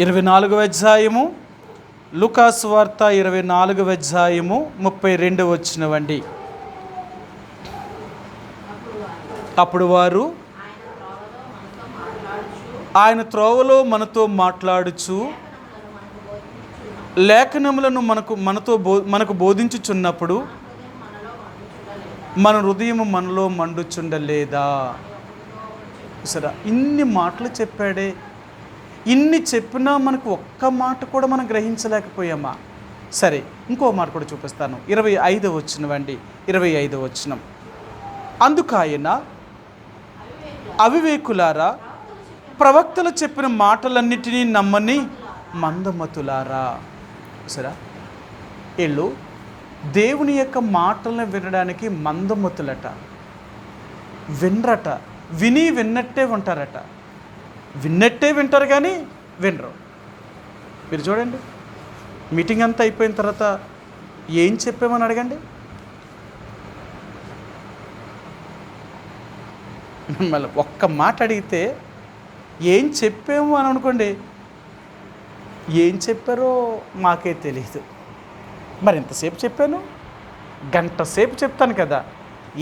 24వ అధ్యాయము లూకాసు వార్త 24వ అధ్యాయము 32వ వచనమండి. అప్పుడు వారు ఆయన త్రోవలో మనతో మాట్లాడుచు లేఖనములను మనకు బోధించుచున్నప్పుడు మన హృదయం మనలో మండుచుండలేదా? సరే, ఇన్ని మాటలు చెప్పాడే, ఇన్ని చెప్పినా మనకు ఒక్క మాట కూడా మనం గ్రహించలేకపోయామా? సరే, ఇంకో మాట కూడా చూపిస్తాను. 25వ వచనమండి. 25వ వచనం. అందుకు ఆయన, అవివేకులారా, ప్రవక్తలు చెప్పిన మాటలన్నిటినీ నమ్మని మందమతులారా. సరే, వీళ్ళు దేవుని యొక్క మాటలను వినడానికి మందమతులట. వినరట, విన్నట్టే ఉంటారట. విన్నట్టే వింటారు కానీ వినరు. మీరు చూడండి, మీటింగ్ అంతా అయిపోయిన తర్వాత ఏం చెప్పామని అడగండి. మళ్ళీ ఒక్క మాట అడిగితే ఏం చెప్పాము అని అనుకోండి, ఏం చెప్పారో మాకే తెలియదు. మరి ఎంతసేపు చెప్పాను? గంట సేపు చెప్తాను కదా.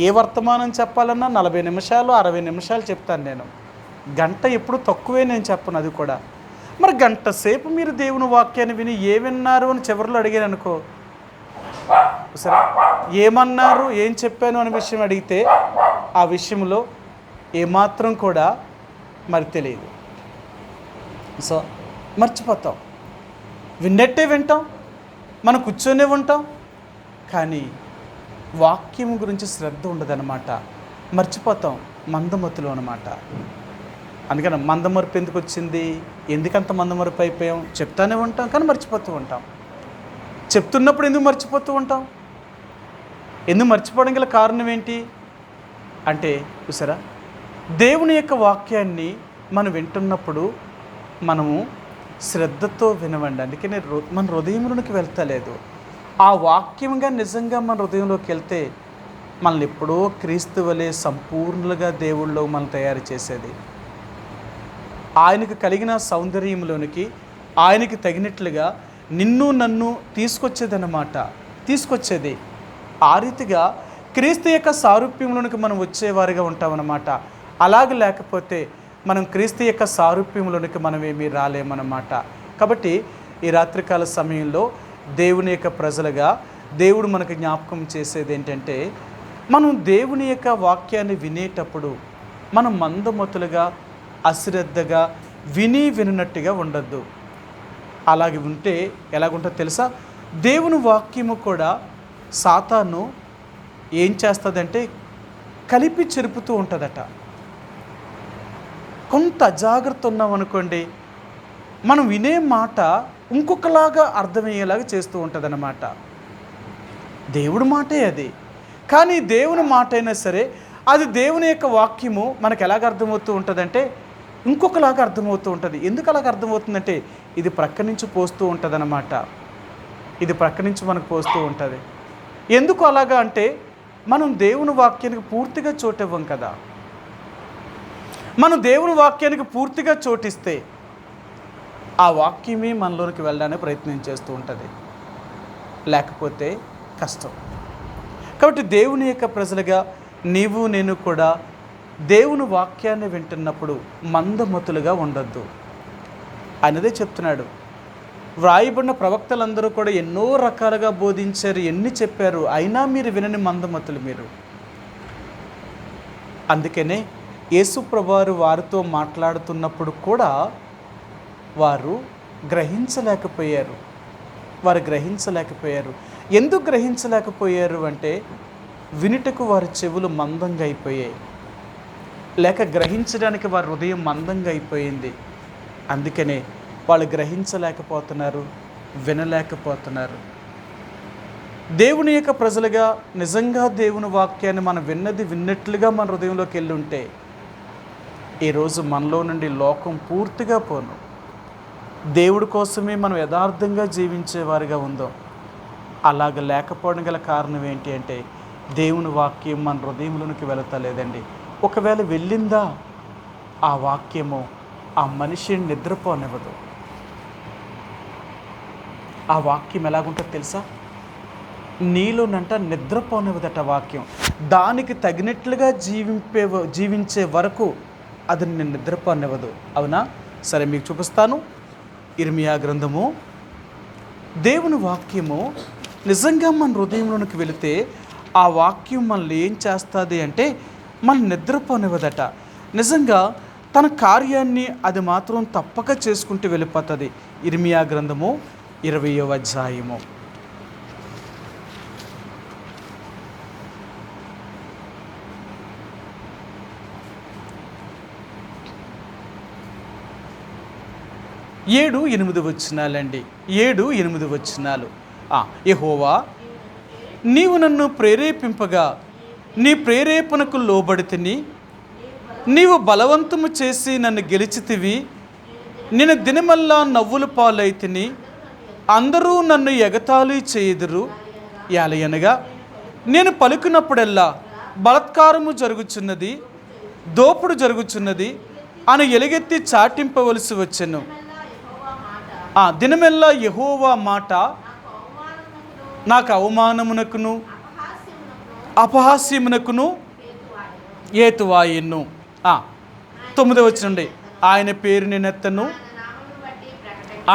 ఏ వర్తమానం చెప్పాలన్నా 40 నిమిషాలు 60 నిమిషాలు చెప్తాను నేను. గంట ఎప్పుడు తక్కువే నేను చెప్పను, అది కూడా. మరి గంట సేపు మీరు దేవుని వాక్యాన్ని విని ఏ విన్నారు అని చివరిలో అడిగాను అనుకో, సరే ఏమన్నారు, ఏం చెప్పాను అనే విషయం అడిగితే ఆ విషయంలో ఏమాత్రం కూడా మరి తెలియదు. సో మర్చిపోతాం. విన్నట్టే వింటాం, మనం కూర్చొనే ఉంటాం, కానీ వాక్యం గురించి శ్రద్ధ ఉండదన్నమాట. మర్చిపోతాం, మందమతులు అన్నమాట. అందుకని మందమరుపు ఎందుకు వచ్చింది? ఎందుకంత మందమరుపు అయిపోయాం? చెప్తానే ఉంటాం కానీ మర్చిపోతూ ఉంటాం. చెప్తున్నప్పుడు ఎందుకు మర్చిపోతూ ఉంటాం? ఎందుకు మర్చిపోవడం గల కారణం ఏంటి అంటే, చూసారా, దేవుని యొక్క వాక్యాన్ని మనం వింటున్నప్పుడు మనము శ్రద్ధతో వినవండి. అందుకనే మన హృదయంలోకి వెళ్తలేదు. ఆ వాక్యంగా నిజంగా మన హృదయంలోకి వెళ్తే మనల్ని ఎప్పుడో క్రీస్తు వలె సంపూర్ణంగా దేవుళ్ళో మనం తయారు చేసేది. ఆయనకు కలిగిన సౌందర్యంలోనికి, ఆయనకి తగినట్లుగా నిన్ను నన్ను తీసుకొచ్చేది. ఆ రీతిగా క్రీస్తు యొక్క సారూప్యంలోనికి మనం వచ్చేవారిగా ఉంటామన్నమాట. అలాగే లేకపోతే మనం క్రీస్తు యొక్క సారూప్యంలోనికి మనం ఏమీ రాలేమన్నమాట. కాబట్టి ఈ రాత్రికాల సమయంలో దేవుని యొక్క ప్రజలుగా దేవుడు మనకు జ్ఞాపకం చేసేది ఏంటంటే, మనం దేవుని యొక్క వాక్యాన్ని వినేటప్పుడు మనం మందమతులుగా, అశ్రద్ధగా, వినట్టుగా ఉండద్దు. అలాగే ఉంటే ఎలాగుంటుందో తెలుసా? దేవుని వాక్యము కూడా సాతాను ఏం చేస్తుందంటే కలిపి చెరుపుతూ ఉంటుందట. కొంత అజాగ్రత్త ఉన్నాం అనుకోండి, మనం వినే మాట ఇంకొకలాగా అర్థమయ్యేలాగా చేస్తూ ఉంటుందన్నమాట. దేవుడి మాటే అది, కానీ దేవుని మాట అయినా సరే అది దేవుని యొక్క వాక్యము మనకు ఎలాగ అర్థమవుతూ ఉంటుందంటే ఇంకొకలాగా అర్థమవుతూ ఉంటుంది. ఎందుకు అలాగ అర్థమవుతుందంటే ఇది ప్రక్క నుంచి పోస్తూ ఉంటుంది అన్నమాట. ఇది ప్రక్క నుంచి మనకు పోస్తూ ఉంటుంది. ఎందుకు అలాగా అంటే మనం దేవుని వాక్యానికి పూర్తిగా చోటివ్వం కదా. మనం దేవుని వాక్యానికి పూర్తిగా చోటిస్తే ఆ వాక్యమే మనలోనికి వెళ్ళడానికి ప్రయత్నం చేస్తూ ఉంటుంది, లేకపోతే కష్టం. కాబట్టి దేవుని యొక్క ప్రజలుగా నీవు నేను కూడా దేవుని వాక్యాన్ని వింటున్నప్పుడు మందమతులుగా ఉండొద్దు. ఆయనదే చెప్తున్నాడు. వ్రాయబడిన ప్రవక్తలందరూ కూడా ఎన్నో రకాలుగా బోధించారు, ఎన్ని చెప్పారు, అయినా మీరు వినని మందమతులు మీరు. అందుకనే యేసు ప్రభువారు వారితో మాట్లాడుతున్నప్పుడు కూడా వారు గ్రహించలేకపోయారు. ఎందుకు గ్రహించలేకపోయారు అంటే వినుటకు వారి చెవులు మందంగా అయిపోయాయి, లేక గ్రహించడానికి వారి హృదయం మందంగా అయిపోయింది. అందుకనే వాళ్ళు గ్రహించలేకపోతున్నారు, వినలేకపోతున్నారు. దేవుని యొక్క ప్రజలుగా నిజంగా దేవుని వాక్యాన్ని మనం విన్నది విన్నట్లుగా మన హృదయంలోకి వెళ్ళి ఉంటే ఈరోజు మనలో నుండి లోకం పూర్తిగా పోను. దేవుడి కోసమే మనం యథార్థంగా జీవించేవారిగా ఉందాం. అలాగ లేకపోవడం గల కారణం ఏంటి అంటే దేవుని వాక్యం మన హృదయంలోనికి వెళతలేదండి. ఒకవేళ వెళ్ళిందా ఆ వాక్యము ఆ మనిషిని నిద్రపోనివ్వదు. ఆ వాక్యం ఎలాగుంటుందో తెలుసా? నీలోనంట నిద్రపోనివ్వదట వాక్యం. దానికి తగినట్లుగా జీవించే వరకు అది నేను నిద్రపోనివ్వదు. అవునా? సరే, మీకు చూపిస్తాను. ఇర్మియా గ్రంథము. దేవుని వాక్యము నిజంగా మన హృదయంలోనికి వెళితే ఆ వాక్యం మనల్ని ఏం చేస్తుంది అంటే మన నిద్రపోనివ్వదట. నిజంగా తన కార్యాన్ని అది మాత్రం తప్పక చేసుకుంటూ వెళ్ళిపోతుంది. ఇర్మియా గ్రంథము 20వ అధ్యాయము. ఏడు 8 వచనాలండి. 7-8 వచనాలు. యెహోవా, నీవు నన్ను ప్రేరేపింపగా నీ ప్రేరేపణకు లోబడితిని. నీవు బలవంతము చేసి నన్ను గెలిచితివి. నేను దినమల్లా నవ్వుల పాలైతిని. అందరూ నన్ను ఎగతాళి చేయుదురు. యాలయనగా నేను పలుకున్నప్పుడల్లా బలాత్కారము జరుగుచున్నది, దోపుడు జరుగుచున్నది అని ఎలుగెత్తి చాటింపవలసి వచ్చెను. దినమెల్లా యెహోవా మాట నాకు అవమానమునకును అపహాస్యమునకును ఏతువాయెను. 9వ వచనం. ఆయన పేరు నేను ఎత్తను,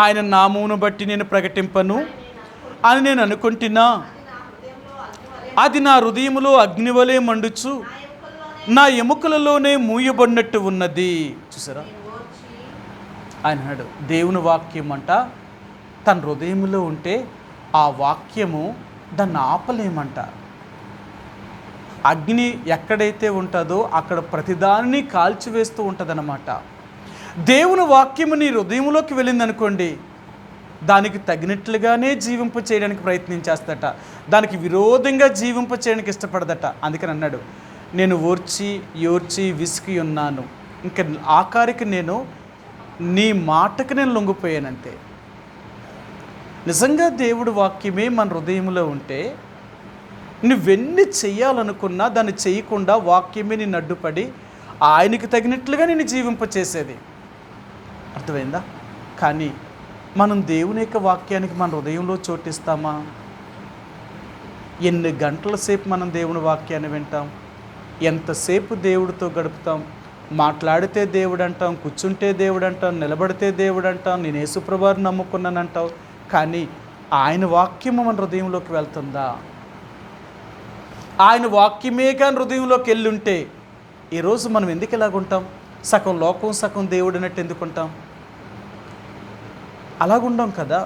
ఆయన నామమును బట్టి నేను ప్రకటింపను అని నేను అనుకుంటున్నా. అది నా హృదయములో అగ్నివలే మండుచు నా ఎముకలలోనే మూయబడినట్టు ఉన్నది. చూసారా? ఆయన అన్నాడు దేవుని వాక్యం అంట తన హృదయంలో ఉంటే ఆ వాక్యము దాన్ని ఆపలేమంట. అగ్ని ఎక్కడైతే ఉంటుందో అక్కడ ప్రతిదాన్ని కాల్చివేస్తూ ఉంటుందన్నమాట. దేవుని వాక్యము నీ హృదయంలోకి వెళ్ళిందనుకోండి, దానికి తగినట్లుగానే జీవింప చేయడానికి ప్రయత్నించేస్తట, దానికి విరోధంగా జీవింప చేయడానికి ఇష్టపడదట. అందుకని అన్నాడు, నేను ఓర్చి విసికి ఉన్నాను, ఇంకా ఆఖరికి నేను నీ మాటకు నేను లొంగిపోయానంతే. నిజంగా దేవుడి వాక్యమే మన హృదయంలో ఉంటే నువ్వెన్ని చెయ్యాలనుకున్నా దాన్ని చేయకుండా వాక్యమే నిన్ను అడ్డుపడి ఆయనకి తగినట్లుగా నేను జీవింపచేసేది. అర్థమైందా? కానీ మనం దేవుని యొక్క వాక్యానికి మన హృదయంలో చోటిస్తామా? ఎన్ని గంటల సేపు మనం దేవుని వాక్యాన్ని వింటాం? ఎంతసేపు దేవుడితో గడుపుతాం? మాట్లాడితే దేవుడు అంటాం, కూర్చుంటే దేవుడు అంటాం, నిలబడితే దేవుడు అంటాం, నేను యేసుప్రభువుని నమ్ముకున్నానంటావు. కానీ ఆయన వాక్యము మన హృదయంలోకి వెళ్తుందా? ఆయన వాక్యమే కానీ హృదయంలోకి వెళ్ళుంటే ఈరోజు మనం ఎందుకు ఇలాగుంటాం? సగం లోకం సగం దేవుడు అన్నట్టు ఎందుకుంటాం? అలాగుంటాం కదా.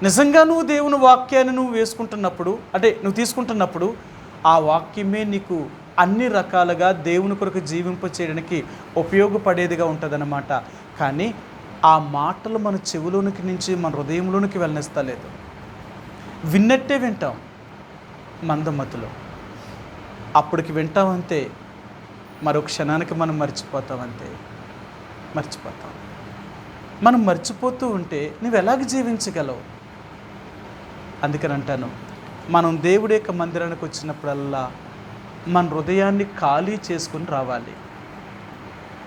నిజంగా నువ్వు దేవుని వాక్యాన్ని నువ్వు వేసుకుంటున్నప్పుడు, అంటే నువ్వు తీసుకుంటున్నప్పుడు ఆ వాక్యమే నీకు అన్ని రకాలుగా దేవుని కొరకు జీవింప చేయడానికి ఉపయోగపడేదిగా ఉంటుందన్నమాట. కానీ ఆ మాటలు మన చెవులోనికి నుంచి మన హృదయంలోనికి వెళ్ళనిస్తలేదు. విన్నట్టే వింటాం మందమతులు. అప్పటికి వింటామంతే, మరో క్షణానికి మనం మర్చిపోతామంతే. మనం మర్చిపోతూ ఉంటే నువ్వు ఎలాగ జీవించగలవు? అందుకని అంటాను, మనం దేవుడి యొక్క మందిరానికి వచ్చినప్పుడల్లా మన హృదయాన్ని ఖాళీ చేసుకుని రావాలి.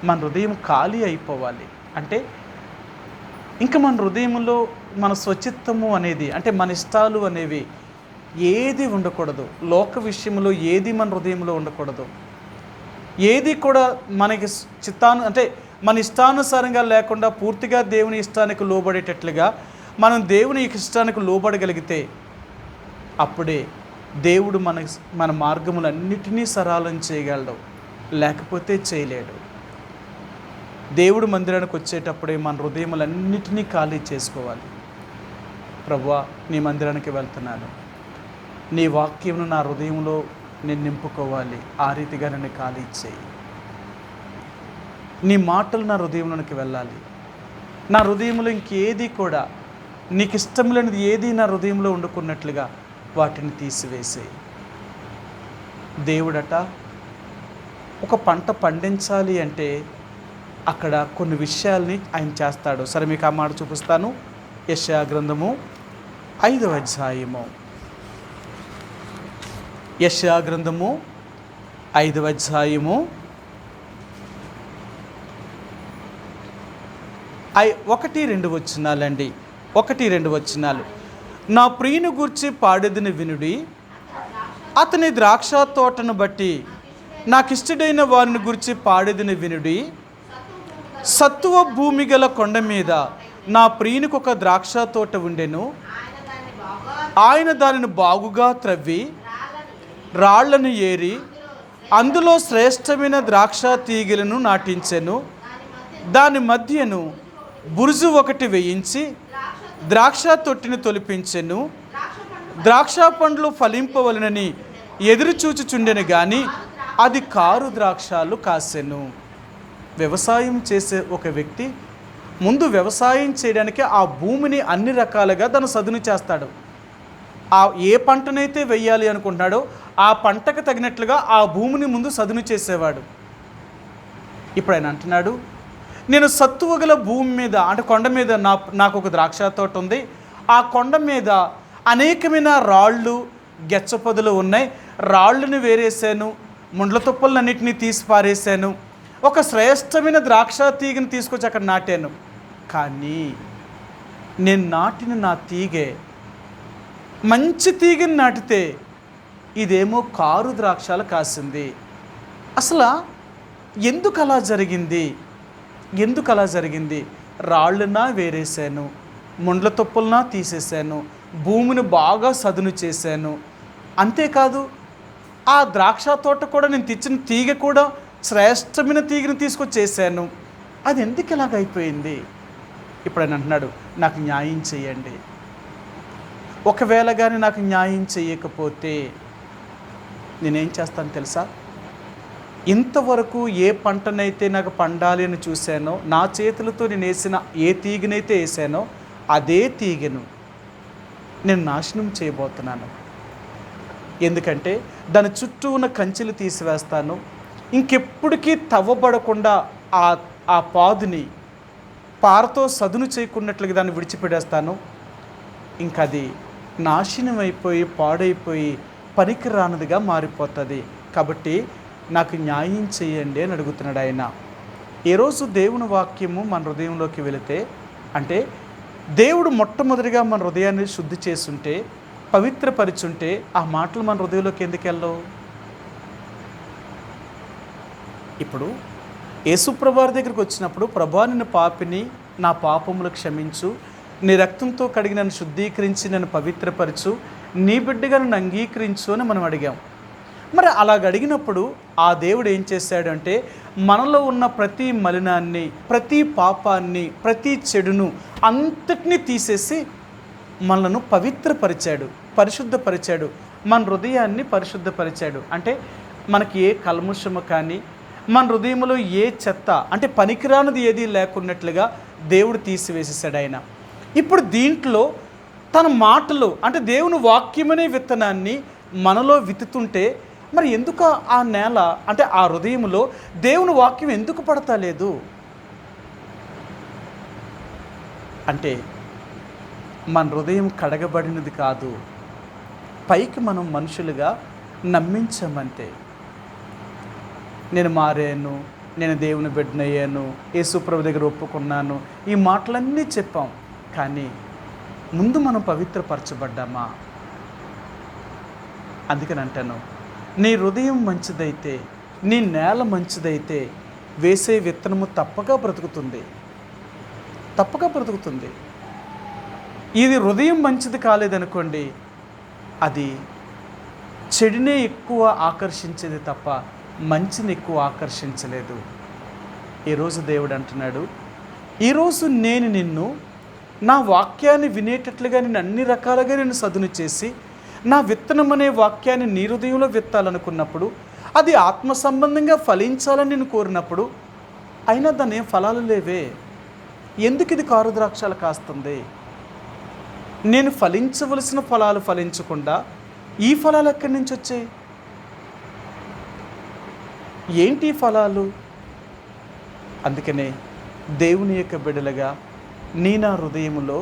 మన హృదయం ఖాళీ అయిపోవాలి. అంటే ఇంకా మన హృదయంలో మన స్వచిత్తము అనేది, అంటే మన ఇష్టాలు అనేవి ఏది ఉండకూడదు. లోక విషయంలో ఏది మన హృదయంలో ఉండకూడదు. ఏది కూడా మనకి అంటే మన ఇష్టానుసారంగా లేకుండా పూర్తిగా దేవుని ఇష్టానికి లోబడేటట్లుగా మనం దేవుని ఇష్టానికి లోబడగలిగితే అప్పుడే దేవుడు మన మార్గములన్నిటినీ సరళం చేయగలడు, లేకపోతే చేయలేడు. దేవుడు మందిరానికి వచ్చేటప్పుడే మన హృదయములన్నిటినీ ఖాళీ చేసుకోవాలి. ప్రభువా, నీ మందిరానికి వెళ్తున్నాను, నీ వాక్యమును నా హృదయంలో నేను నింపుకోవాలి, ఆ రీతిగా నన్ను ఖాళీ చేయి. నీ మాటలు నా హృదయంలోనికి వెళ్ళాలి. నా హృదయంలో ఇంకేది కూడా నీకు ఇష్టం లేనిది ఏది నా హృదయంలో వండుకున్నట్లుగా వాటిని తీసివేసేయి. దేవుడట ఒక పంట పండించాలి అంటే అక్కడ కొన్ని విషయాల్ని ఆయన చేస్తాడు. సరే, మీకు ఆ మాట చూపిస్తాను. యెషయా గ్రంథము 5వ అధ్యాయము. యెషయా గ్రంథము 5వ అధ్యాయము 1-2 వచనాలండి. 1-2 వచనాలు. నా ప్రియుని గూర్చి పాడేదిని వినుడి, అతని ద్రాక్ష తోటను బట్టి నాకిష్టడైన వారిని గురించి పాడేదిని వినుడి. సత్తువ భూమి గల కొండ మీద నా ప్రియునికి ఒక ద్రాక్ష తోట ఉండెను. ఆయన దానిని బాగుగా త్రవ్వి రాళ్లను ఏరి అందులో శ్రేష్టమైన ద్రాక్ష తీగలను నాటించెను. దాని మధ్యను బురుజు ఒకటి వేయించి ద్రాక్ష తొట్టిని తొలిపించెను. ద్రాక్ష పండ్లు ఫలింపవలనని ఎదురుచూచుచుండెను గాని అది కారు ద్రాక్షాలు కాసెను. వ్యవసాయం చేసే ఒక వ్యక్తి ముందు వ్యవసాయం చేయడానికి ఆ భూమిని అన్ని రకాలుగా దాన్ని సదును చేస్తాడు. ఏ పంటనైతే వెయ్యాలి అనుకుంటున్నాడో ఆ పంటకు తగినట్లుగా ఆ భూమిని ముందు సదును చేసేవాడు. ఇప్పుడు ఆయన అంటున్నాడు, నేను సత్తువగల భూమి మీద, అంటే కొండ మీద నాకు ఒక ద్రాక్ష తోట ఉంది. ఆ కొండ మీద అనేకమైన రాళ్ళు గెచ్చపొదలు ఉన్నాయి. రాళ్ళను వేరేసాను, ముండ్ల తుప్పలన్నింటినీ తీసి పారేశాను. ఒక శ్రేష్టమైన ద్రాక్ష తీగని తీసుకొచ్చి అక్కడ నాటాను. కానీ నేను నాటిన నా తీగే మంచి తీగని నాటితే ఇదేమో కారు ద్రాక్షాలు కాసింది. అసలు ఎందుకు అలా జరిగింది? రాళ్ళునా వేరేసాను, ముండ్ల తుప్పలనా తీసేశాను, భూమిని బాగా సదును చేశాను. అంతేకాదు ఆ ద్రాక్ష తోట కూడా నేను తెచ్చిన తీగ కూడా శ్రేష్టమైన తీగను తీసుకొచ్చేసాను. అది ఎందుకు ఇలాగైపోయింది? ఇప్పుడు ఆయన అంటున్నాడు, నాకు న్యాయం చేయండి. ఒకవేళ కానీ నాకు న్యాయం చేయకపోతే నేనేం చేస్తాను తెలుసా? ఇంతవరకు ఏ పంటనైతే నాకు పండాలి అని చూశానో, నా చేతులతో నేను వేసిన ఏ తీగనైతే వేసానో అదే తీగను నేను నాశనం చేయబోతున్నాను. ఎందుకంటే దాని చుట్టూ ఉన్న కంచెలు తీసివేస్తాను. ఇంకెప్పటికీ తవ్వబడకుండా ఆ పాదుని పారతో సదును చేయకున్నట్లుగా దాన్ని విడిచిపెడేస్తాను. ఇంకది నాశనం అయిపోయి పాడైపోయి పనికిరానిదిగా మారిపోతుంది. కాబట్టి నాకు న్యాయం చేయండి అని అడుగుతున్నాడు ఆయన. ఈరోజు దేవుని వాక్యము మన హృదయంలోకి వెళితే, అంటే దేవుడు మొట్టమొదటిగా మన హృదయాన్ని శుద్ధి చేసుంటే, పవిత్రపరిచుంటే ఆ మాటలు మన హృదయంలోకి ఎందుకు వెళ్ళవు? ఇప్పుడు యేసుప్రభువారి దగ్గరికి వచ్చినప్పుడు, ప్రభా నిన్ను పాపిని, నా పాపములు క్షమించు, నీ రక్తంతో కడిగి నన్ను శుద్ధీకరించి నన్ను పవిత్రపరచు, నీ బిడ్డగా నన్ను అంగీకరించు అని మనం అడిగాం. మరి అలాగ అడిగినప్పుడు ఆ దేవుడు ఏం చేశాడంటే మనలో ఉన్న ప్రతి మలినాన్ని, ప్రతి పాపాన్ని, ప్రతి చెడును అంతటినీ తీసేసి మనలను పవిత్రపరిచాడు, పరిశుద్ధపరిచాడు, మన హృదయాన్ని పరిశుద్ధపరిచాడు. అంటే మనకి ఏ కల్ముషము కానీ, మన హృదయంలో ఏ చెత్త, అంటే పనికిరానిది ఏది లేకున్నట్లుగా దేవుడు తీసివేసేసాడు ఆయన. ఇప్పుడు దీంట్లో తన మాటలు, అంటే దేవుని వాక్యమనే విత్తనాన్ని మనలో విత్తుతుంటే మరి ఎందుకు ఆ నేల, అంటే ఆ హృదయంలో దేవుని వాక్యం ఎందుకు పడతలేదు? అంటే మన హృదయం కడగబడినది కాదు, పైకి మనం మనుషులుగా నమ్మించమంతే. నేను మారాను, నేను దేవుని బిడ్డనయ్యాను, యేసుప్రభు దగ్గర ఒప్పుకున్నాను, ఈ మాటలన్నీ చెప్పాం. కానీ ముందు మనం పవిత్రపరచబడ్డామా? అందుకని అంటాను, నీ హృదయం మంచిదైతే, నీ నేల మంచిదైతే వేసే విత్తనము తప్పక బ్రతుకుతుంది, తప్పక బ్రతుకుతుంది. ఇది హృదయం మంచిది కాలేదనుకోండి, అది చెడునే ఎక్కువ ఆకర్షించేది తప్ప మంచిని ఎక్కువ ఆకర్షించలేదు. ఈరోజు దేవుడు అంటున్నాడు, ఈరోజు నేను నిన్ను నా వాక్యాన్ని వినేటట్లుగా నేను అన్ని రకాలుగా నేను సదును చేసి నా విత్తనం అనే వాక్యాన్ని నీ హృదయంలో విత్తాలనుకున్నప్పుడు, అది ఆత్మ సంబంధంగా ఫలించాలని నేను కోరినప్పుడు, అయినా దాని ఏం ఫలాలు లేవే. ఎందుకు ఇది కారు ద్రాక్షలు కాస్తుంది? నేను ఫలించవలసిన ఫలాలు ఫలించకుండా ఈ ఫలాలు ఎక్కడి నుంచి వచ్చాయి? ఏంటి ఫలాలు? అందుకనే దేవుని యొక్క బిడ్డలుగా నా హృదయంలో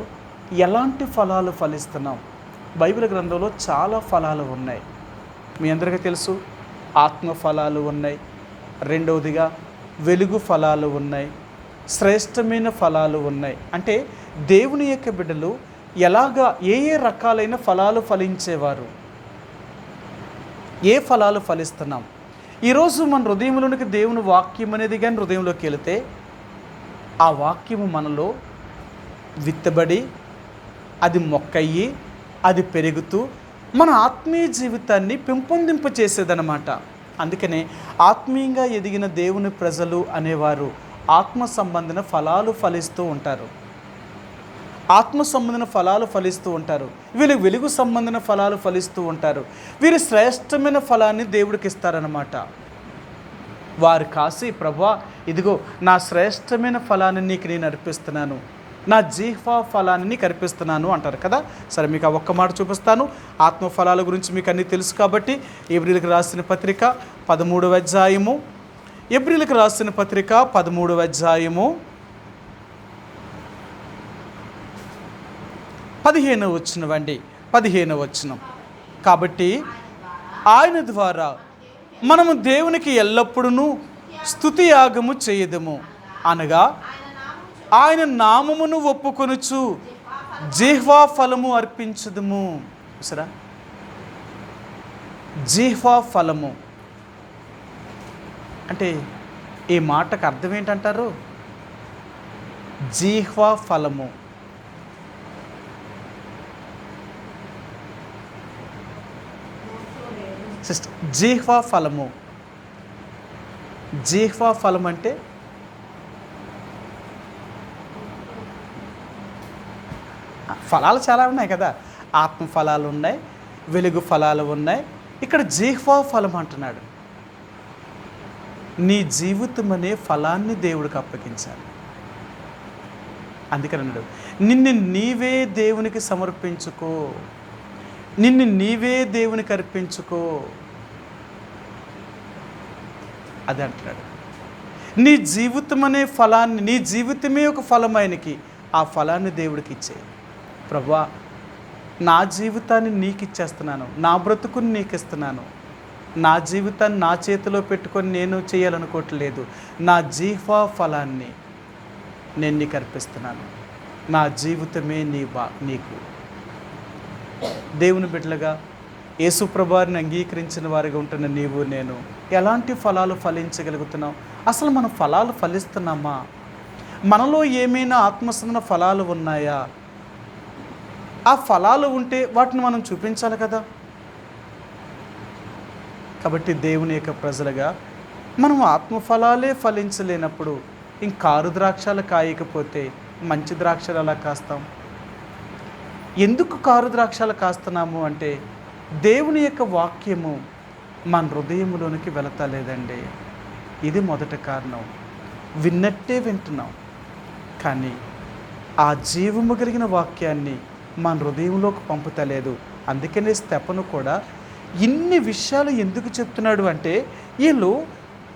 ఎలాంటి ఫలాలు ఫలిస్తున్నాం? బైబిల్ గ్రంథంలో చాలా ఫలాలు ఉన్నాయి. మీ అందరికీ తెలుసు, ఆత్మ ఫలాలు ఉన్నాయి, రెండవదిగా వెలుగు ఫలాలు ఉన్నాయి, శ్రేష్టమైన ఫలాలు ఉన్నాయి. అంటే దేవుని యొక్క బిడ్డలు ఎలాగా ఏ రకాలైన ఫలాలు ఫలించేవారు, ఏ ఫలాలు ఫలిస్తున్నాం? ఈరోజు మన హృదయంలోనికి దేవుని వాక్యం అనేది కానీ హృదయంలోకి వెళితే, ఆ వాక్యము మనలో విత్తబడి అది మొక్కయ్యి అది పెరుగుతూ మన ఆత్మీయ జీవితాన్ని పెంపొందింప చేసేదన్నమాట. అందుకనే ఆత్మీయంగా ఎదిగిన దేవుని ప్రజలు అనేవారు ఆత్మ సంబంధన ఫలాలు ఫలిస్తూ ఉంటారు, ఆత్మ సంబంధన ఫలాలు ఫలిస్తూ ఉంటారు. వీళ్ళు వెలుగు సంబంధన ఫలాలు ఫలిస్తూ ఉంటారు. వీరు శ్రేష్టమైన ఫలాన్ని దేవుడికి ఇస్తారన్నమాట. వారు కాసి, ప్రభువా ఇదిగో నా శ్రేష్టమైన ఫలాన్ని నీకు నేను అర్పిస్తున్నాను, నా జీహ్వా ఫలాన్ని నీకు అర్పిస్తున్నాను అంటారు కదా. సరే, మీకు ఆ ఒక్క మాట చూపిస్తాను. ఆత్మ ఫలాల గురించి మీకు అన్నీ తెలుసు కాబట్టి ఎబ్రీయులకు రాసిన పత్రిక 13వ అధ్యాయము, ఎబ్రీయులకు రాసిన పత్రిక 13వ అధ్యాయము 15వ వచనం అండి, 15వ వచనం. కాబట్టి ఆయన ద్వారా మనము దేవునికి ఎల్లప్పుడూ స్తుతి యాగము చేయదము, అనగా ఆయన నామమును ఒప్పుకొనుచు జిహ్వా ఫలము అర్పించుదము. సరే, జిహ్వా ఫలము అంటే ఈ మాటకు అర్థం ఏంటంటారు? జిహ్వా ఫలము సిస్టర్, జిహ్వా ఫలము, జిహ్వా ఫలం అంటే ఫలాలు చాలా ఉన్నాయి కదా. ఆత్మ ఫలాలు ఉన్నాయి, వెలుగు ఫలాలు ఉన్నాయి. ఇక్కడ జిహ్వా ఫలం అంటున్నాడు. నీ జీవితం అనే ఫలాన్ని దేవుడికి అప్పగించాలి. అందుకని అన్నాడు, నిన్ను నీవే దేవునికి సమర్పించుకో, నిన్ను నీవే దేవునికి అర్పించుకో. అది అంటున్నాడు. నీ జీవితం అనే ఫలాన్ని, నీ జీవితమే ఒక ఫలం ఆయనకి, ఆ ఫలాన్ని దేవుడికి ఇచ్చేయి. ప్రభువా నా జీవితాన్ని నీకు ఇచ్చేస్తున్నాను, నా బ్రతుకుని నీకు ఇస్తున్నాను, నా జీవితాన్ని నా చేతిలో పెట్టుకొని నేను చేయాలనుకోవట్లేదు, నా జీహ్వా ఫలాన్ని నేను నీకు అర్పిస్తున్నాను, నా జీవితమే నీకు. దేవుని బిడ్డలుగా యేసుప్రభువుని అంగీకరించిన వారిగా ఉంటున్న నీవు నేను ఎలాంటి ఫలాలు ఫలించగలుగుతున్నాం? అసలు మనం ఫలాలు ఫలిస్తున్నామా? మనలో ఏమైనా ఆత్మసంబంధ ఫలాలు ఉన్నాయా? ఆ ఫలాలు ఉంటే వాటిని మనం చూపించాలి కదా. కాబట్టి దేవుని యొక్క ప్రజలుగా మనం ఆత్మఫలాలే ఫలించలేనప్పుడు ఇంకారు ద్రాక్షలు కాయకపోతే మంచి ద్రాక్షలు ఎలా కాస్తాం? ఎందుకు కారు ద్రాక్షలు కాస్తున్నాము అంటే దేవుని యొక్క వాక్యము మన హృదయంలోనికి వెళతలేదండి. ఇది మొదటి కారణం. విన్నట్టే వింటున్నాం, కానీ ఆ జీవము కలిగిన వాక్యాన్ని మన హృదయంలోకి పంపుతలేదు. అందుకనే స్తెఫను కూడా ఇన్ని విషయాలు ఎందుకు చెప్తున్నాడు అంటే, వీళ్ళు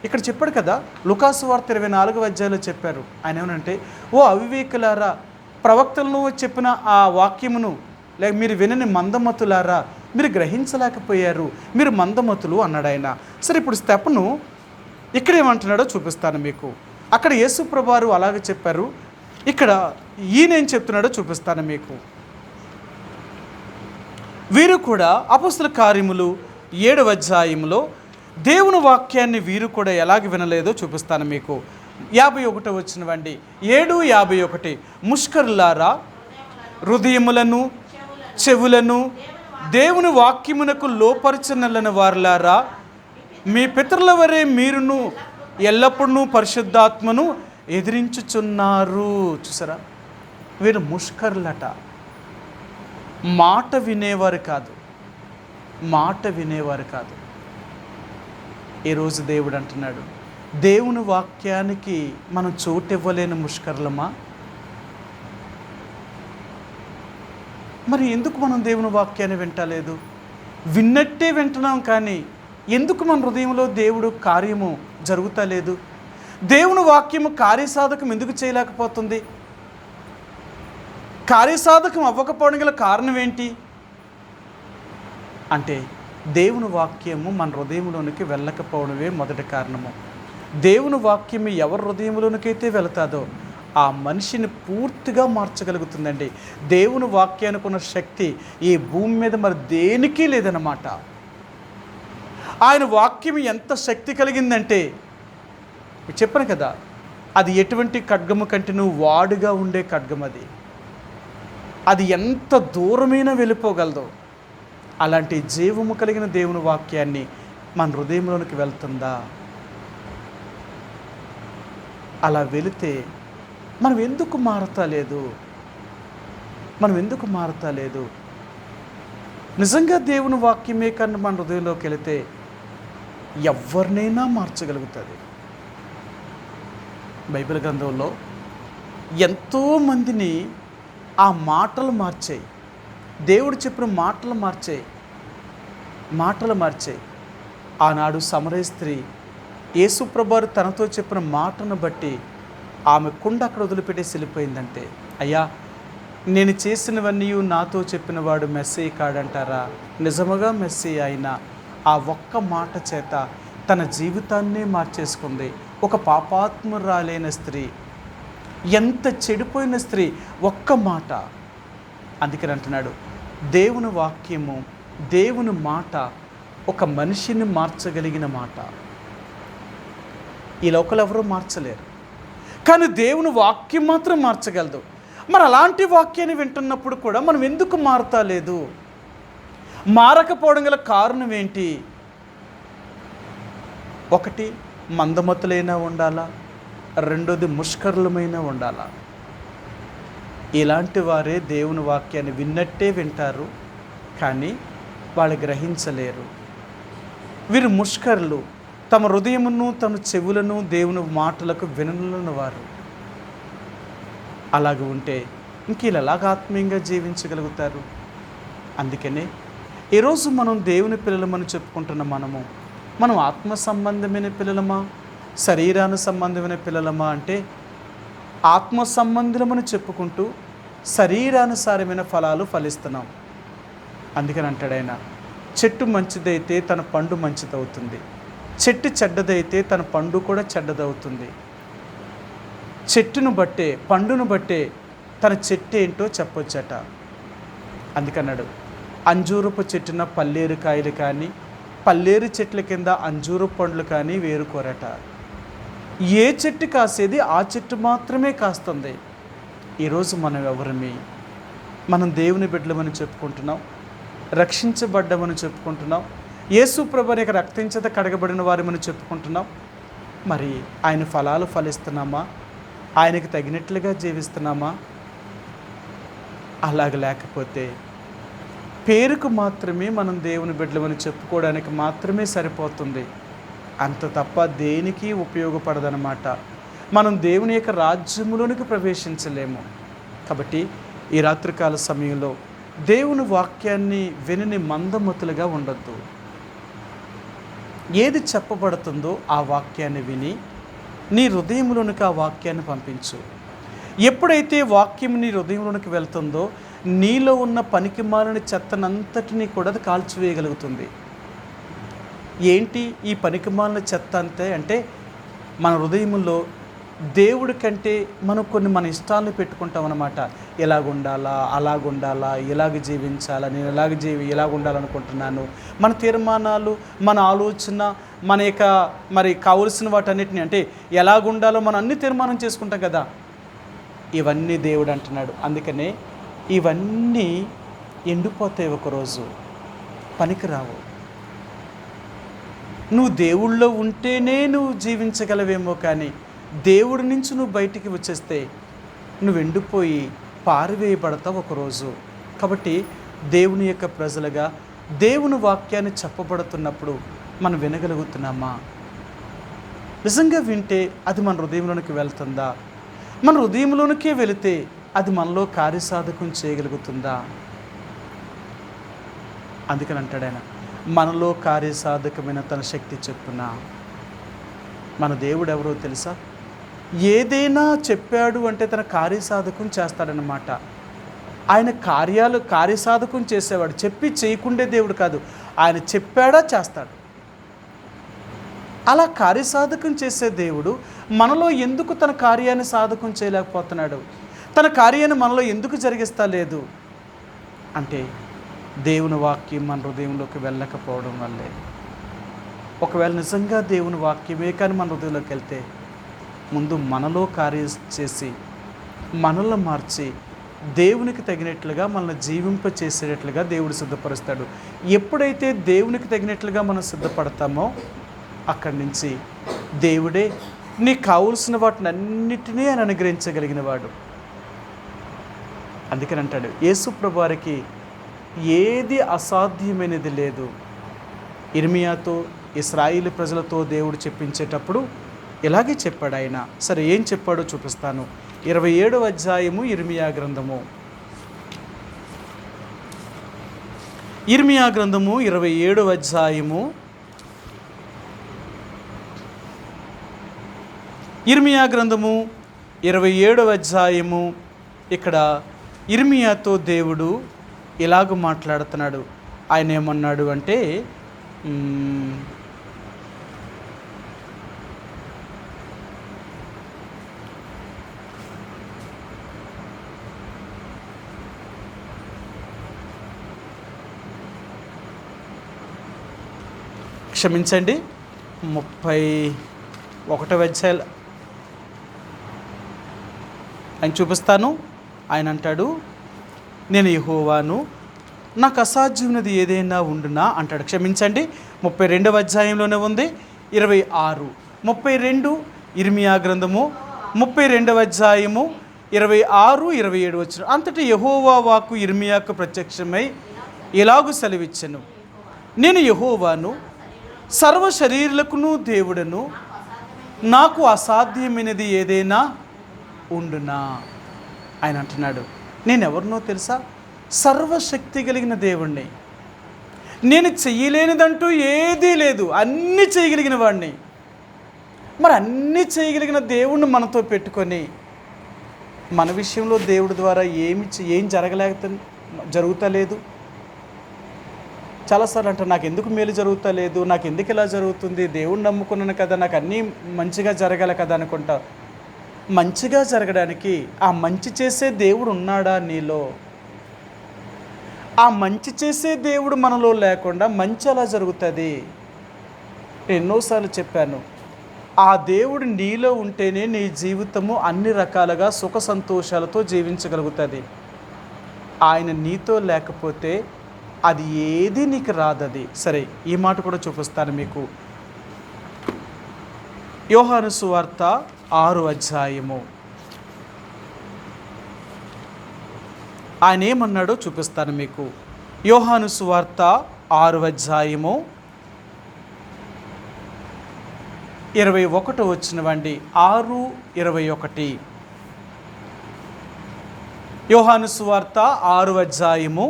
ఇక్కడ చెప్పాడు కదా, లూకాసు వార్త 24వ అధ్యాయంలో చెప్పారు. ఆయన ఏమనంటే, ఓ అవివేకులారా, ప్రవక్తలను చెప్పిన ఆ వాక్యమును లేక మీరు వినని మందమతులారా, మీరు గ్రహించలేకపోయారు, మీరు మందమతులు అన్నాడు ఆయన. సరే, ఇప్పుడు స్తెఫను ఇక్కడ ఏమంటున్నాడో చూపిస్తాను మీకు. అక్కడ యేసు ప్రభువారు అలాగే చెప్పారు, ఇక్కడ ఈయనేం చెప్తున్నాడో చూపిస్తాను మీకు. వీరు కూడా అపొస్తలుల కార్యములు 7వ అధ్యాయంలో దేవుని వాక్యాన్ని వీరు కూడా ఎలాగ వినలేదో చూపిస్తాను మీకు. 51 వచ్చినవండి, 7:51. ముష్కరులారా, హృదయములను చెవులను దేవుని వాక్యమునకు లోపరచనల్లని వారులారా, మీ పితరుల వరే మీరును ఎల్లప్పుడూ పరిశుద్ధాత్మను ఎదిరించుచున్నారు. చూసారా, వీరు ముష్కరులట. మాట వినేవారు కాదు, మాట వినేవారు కాదు. ఈరోజు దేవుడు అంటున్నాడు, దేవుని వాక్యానికి మనం చోటు ఇవ్వలేని ముష్కరులమా? మరి ఎందుకు మనం దేవుని వాక్యాన్ని వింటలేదు? విన్నట్టే వింటున్నాం, కానీ ఎందుకు మన హృదయంలో దేవుడు కార్యము జరుగుతలేదు? దేవుని వాక్యము కార్యసాధకం ఎందుకు చేయలేకపోతుంది? కార్యసాధకం అవ్వకపోవడం గల కారణం ఏంటి అంటే, దేవుని వాక్యము మన హృదయంలోనికి వెళ్ళకపోవడమే మొదటి కారణము. దేవుని వాక్యము ఎవరి హృదయంలోనికైతే వెళతాదో ఆ మనిషిని పూర్తిగా మార్చగలుగుతుందండి. దేవుని వాక్యానికి ఉన్న శక్తి ఈ భూమి మీద మరి దేనికి లేదన్నమాట. ఆయన వాక్యం ఎంత శక్తి కలిగిందంటే, చెప్పాను కదా, అది ఎటువంటి ఖడ్గము కంటే నువ్వు వాడుగా ఉండే ఖడ్గం. అది ఎంత దూరమైనా వెళ్ళిపోగలదు. అలాంటి జీవము కలిగిన దేవుని వాక్యాన్ని మన హృదయంలోనికి వెళ్తుందా? అలా వెళితే మనం ఎందుకు మారతలేదు? నిజంగా దేవుని వాక్యమే కన్నా మన హృదయంలోకి వెళితే ఎవరినైనా మార్చగలుగుతుంది. బైబిల్ గ్రంథంలో ఎంతోమందిని ఆ మాటలు మార్చాయి. దేవుడు చెప్పిన మాటలు మార్చాయి. ఆనాడు సమరయ స్త్రీ యేసు ప్రభువారు తనతో చెప్పిన మాటను బట్టి ఆమె కుండ అక్కడ వదిలిపెట్టేసి వెళ్ళిపోయిందంటే, అయ్యా, నేను చేసినవన్నీ నాతో చెప్పినవాడు మెస్సీ కాడంటారా? నిజముగా మెస్సీ అయినా ఆ ఒక్క మాట చేత తన జీవితాన్నే మార్చేసుకుంది. ఒక పాపాత్మురాలైన స్త్రీ, ఎంత చెడిపోయిన స్త్రీ, ఒక్క మాట. అందుకని అంటున్నాడు, దేవుని వాక్యము, దేవుని మాట ఒక మనిషిని మార్చగలిగిన మాట. ఈ లోకలు ఎవరూ మార్చలేరు, కానీ దేవుని వాక్యం మాత్రం మార్చగలదు. మరి అలాంటి వాక్యాన్ని వింటున్నప్పుడు కూడా మనం ఎందుకు మారతలేదు? మారకపోవడం గల కారణం ఏంటి? ఒకటి, మందమతులైనా ఉండాలా, రెండోది ముష్కరులమైనా ఉండాలా. ఇలాంటి వారే దేవుని వాక్యాన్ని విన్నట్టే వింటారు, కానీ వాళ్ళు గ్రహించలేరు. వీరు ముష్కరులు, తమ హృదయమును తమ చెవులను దేవుని మాటలకు వినలేని వారు. అలాగ ఉంటే ఇంక వీళ్ళు ఎలాగ ఆత్మీయంగా జీవించగలుగుతారు? అందుకనే ఈరోజు మనం దేవుని పిల్లలమని చెప్పుకుంటున్న మనం ఆత్మ సంబంధమైన పిల్లలమా, శరీరాను సంబంధమైన పిల్లలమా అంటే, ఆత్మ సంబంధులమని చెప్పుకుంటూ శరీరానుసారమైన ఫలాలు ఫలిస్తున్నాం. అందుకని అంటాడు ఆయన, చెట్టు మంచిదైతే తన పండు మంచిదవుతుంది, చెట్టు చెడ్డదైతే తన పండు కూడా చెడ్డదవుతుంది. చెట్టును బట్టే, పండును బట్టే తన చెట్టు ఏంటో చెప్పొచ్చట. అందుకన్నాడు, అంజూరపు చెట్టున పల్లేరు కాయలు కానీ, పల్లేరు చెట్ల కింద అంజూరపు పండ్లు కానీ వేరుకోరట. ఏ చెట్టు కాసేది ఆ చెట్టు మాత్రమే కాస్తుంది. ఈరోజు మనం ఎవరమి? మనం దేవుని బిడ్డలమని చెప్పుకుంటున్నాం, రక్షించబడ్డమని చెప్పుకుంటున్నాం, యేసు ప్రభువుని రక్తం చేత కడగబడిన వారిమని చెప్పుకుంటున్నాం. మరి ఆయన ఫలాలు ఫలిస్తున్నామా? ఆయనకి తగినట్లుగా జీవిస్తున్నామా? అలాగ లేకపోతే పేరుకు మాత్రమే మనం దేవుని బిడ్డలమని చెప్పుకోవడానికి మాత్రమే సరిపోతుంది, అంత తప్ప దేనికి ఉపయోగపడదన్నమాట. మనం దేవుని యొక్క రాజ్యములోనికి ప్రవేశించలేము. కాబట్టి ఈ రాత్రికాల సమయంలో దేవుని వాక్యాన్ని వినని మందమతులుగా ఉండొద్దు. ఏది చెప్పబడుతుందో ఆ వాక్యాన్ని విని నీ హృదయంలోనికి ఆ వాక్యాన్ని పంపించు. ఎప్పుడైతే వాక్యం నీ హృదయంలోనికి వెళ్తుందో నీలో ఉన్న పనికిమాలిన చెత్తనంతటినీ కూడా అది కాల్చివేయగలుగుతుంది. ఏంటి ఈ పనికిమాలిన చెత్త అంటే మన హృదయంలో దేవుడి కంటే మనం కొన్ని మన ఇష్టాలను పెట్టుకుంటాం అన్నమాట. ఎలాగుండాలా, అలాగుండాలా, ఇలాగ జీవించాలా, నేను ఇలాగ ఉండాలనుకుంటున్నాను. మన తీర్మానాలు, మన ఆలోచన, మన యొక్క మరి కావలసిన వాటన్నిటిని, అంటే ఎలాగుండాలో మనం అన్ని తీర్మానం చేసుకుంటాం కదా. ఇవన్నీ దేవుడు అంటున్నాడు. అందుకనే ఇవన్నీ ఎండిపోతాయి, ఒకరోజు పనికిరావు. నువ్వు దేవుళ్ళో ఉంటేనే నువ్వు జీవించగలవేమో, కానీ దేవుడి నుంచి నువ్వు బయటికి వచ్చేస్తే నువ్వు ఎండిపోయి పారివేయబడతావు ఒకరోజు. కాబట్టి దేవుని యొక్క ప్రజలుగా దేవుని వాక్యాన్ని చెప్పబడుతున్నప్పుడు మనం వినగలుగుతున్నామా? నిజంగా వింటే అది మన హృదయంలోనికి వెళ్తుందా? మన హృదయంలోనికే వెళితే అది మనలో కార్యసాధకం చేయగలుగుతుందా? అందుకని అంటాడు ఆయన, మనలో కార్యసాధకమైన తన శక్తి చెప్పున. మన దేవుడు ఎవరో తెలుసా? ఏదైనా చెప్పాడు అంటే తన కార్యసాధకం చేస్తాడనమాట. ఆయన కార్యసాధకం చేసేవాడు. చెప్పి చేయకుండే దేవుడు కాదు, ఆయన చెప్పాడా చేస్తాడు. అలా కార్యసాధకం చేసే దేవుడు మనలో ఎందుకు తన కార్యాన్ని సాధకం చేయలేకపోతున్నాడు? తన కార్యాన్ని మనలో ఎందుకు జరిగిస్తా లేదు అంటే దేవుని వాక్యం మన హృదయంలోకి వెళ్ళకపోవడం వల్లే. ఒకవేళ నిజంగా దేవుని వాక్యమే కానీ మన హృదయంలోకి వెళ్తే ముందు మనలో కార్యం చేసి మనల్ని మార్చి దేవునికి తగినట్లుగా మనల్ని జీవింపచేసేటట్లుగా దేవుడు సిద్ధపరుస్తాడు. ఎప్పుడైతే దేవునికి తగినట్లుగా మనం సిద్ధపడతామో అక్కడి నుంచి దేవుడే నీకు కావలసిన వాటిని అన్నిటినీ ఆయన అనుగ్రహించగలిగిన వాడు. అందుకని అంటాడు, యేసు ప్రభువారికి ఏది అసాధ్యమైనది లేదు. ఇర్మియాతో, ఇశ్రాయేలు ప్రజలతో దేవుడు చెప్పించేటప్పుడు ఇలాగే చెప్పాడు ఆయన. సరే, ఏం చెప్పాడో చూపిస్తాను. 27వ అధ్యాయము ఇర్మియా గ్రంథము 27వ అధ్యాయము ఇర్మియా గ్రంథము 27వ అధ్యాయము. ఇక్కడ ఇర్మియాతో దేవుడు ఇలాగ మాట్లాడుతున్నాడు. ఆయన ఏమన్నాడు అంటే, క్షమించండి, 31వ అధ్యాయం ఆయన చూపిస్తాను. ఆయన అంటాడు, నేను యెహోవాను, నాకు అసాధ్యమైనది ఏదైనా ఉండునా అంటాడు. క్షమించండి, 32వ అధ్యాయంలోనే ఉంది. 26, 32 ఇర్మియా గ్రంథము 32వ అధ్యాయము 26, 27 వచ్చిన. అంతటి యెహోవా వాక్కు ఇర్మియాకు ప్రత్యక్షమై ఇలాగు సెలవిచ్చెను, నేను యెహోవాను, సర్వ శరీరులకును దేవుడను, నాకు అసాధ్యమైనది ఏదైనా ఉండునా. ఆయన అంటున్నాడు, నేను ఎవరినో తెలుసా? సర్వశక్తి కలిగిన దేవుణ్ణి. నేను చెయ్యలేనిదంటూ ఏదీ లేదు, అన్నీ చేయగలిగిన వాడిని. మరి అన్నీ చేయగలిగిన దేవుణ్ణి మనతో పెట్టుకొని మన విషయంలో దేవుడి ద్వారా ఏం జరుగుతలేదు. చాలాసార్లు అంటారు, నాకు ఎందుకు మేలు జరుగుతలేదు, నాకు ఎందుకు ఇలా జరుగుతుంది, దేవుణ్ణి నమ్ముకున్నాను కదా, నాకు అన్నీ మంచిగా జరగాలి కదా అనుకుంటా. మంచిగా జరగడానికి ఆ మంచి చేసే దేవుడు ఉన్నాడా నీలో? ఆ మంచి చేసే దేవుడు మనలో లేకుండా మంచి ఎలా జరుగుతుంది? ఎన్నోసార్లు చెప్పాను, ఆ దేవుడు నీలో ఉంటేనే నీ జీవితము అన్ని రకాలుగా సుఖ సంతోషాలతో జీవించగలుగుతుంది. ఆయన నీతో లేకపోతే అది ఏది నీకు రాదది. సరే, ఈ మాట కూడా చూపిస్తాను మీకు. యోహాను సువార్త 6వ అధ్యాయము. ఆయన ఏమన్నాడో చూపిస్తాను మీకు. యోహాను సువార్త 6వ అధ్యాయము 21 వచ్చినవండి. 6:21. యోహాను సువార్త 6వ అధ్యాయము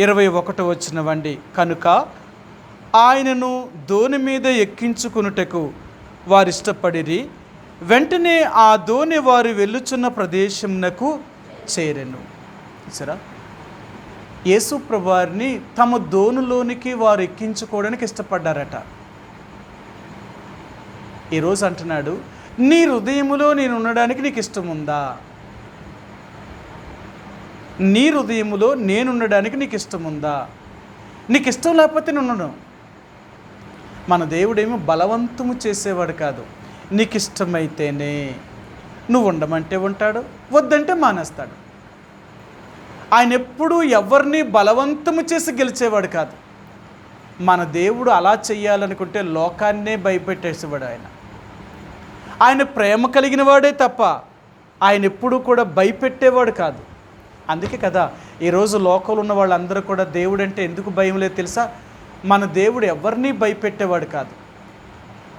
21 వచ్చినవండి. కనుక ఆయనను దోణి మీద ఎక్కించుకొనుటకు వారిష్టపడిరి. వెంటనే ఆ దోణి వారు వెళ్ళుచున్న ప్రదేశమునకు చేరెను. సరే, యేసు ప్రభువారిని తమ దోణిలోనికి వారు ఎక్కించుకోవడానికి ఇష్టపడ్డారట. ఈరోజు అంటున్నాడు, నీ హృదయములో నేను ఉండడానికి నీకు ఇష్టం ఉందా? నీ హృదయములో నేను ఉండడానికి నీకు ఇష్టం ఉందా? నీకు ఇష్టం లేకపోతే నేను ఉండను. మన దేవుడేమో బలవంతము చేసేవాడు కాదు. నీకు ఇష్టమైతేనే నువ్వు ఉండమంటే ఉంటాడు, వద్దంటే మానేస్తాడు. ఆయన ఎప్పుడూ ఎవరిని బలవంతము చేసి గెలిచేవాడు కాదు. మన దేవుడు అలా చెయ్యాలనుకుంటే లోకాన్నే భయపెట్టేసేవాడు. ఆయన ప్రేమ కలిగిన వాడే తప్ప ఆయన ఎప్పుడూ కూడా భయపెట్టేవాడు కాదు. అందుకే కదా ఈరోజు లోకంలో ఉన్న వాళ్ళందరూ కూడా దేవుడు అంటే ఎందుకు భయం లేదు తెలుసా? మన దేవుడు ఎవరిని భయపెట్టేవాడు కాదు.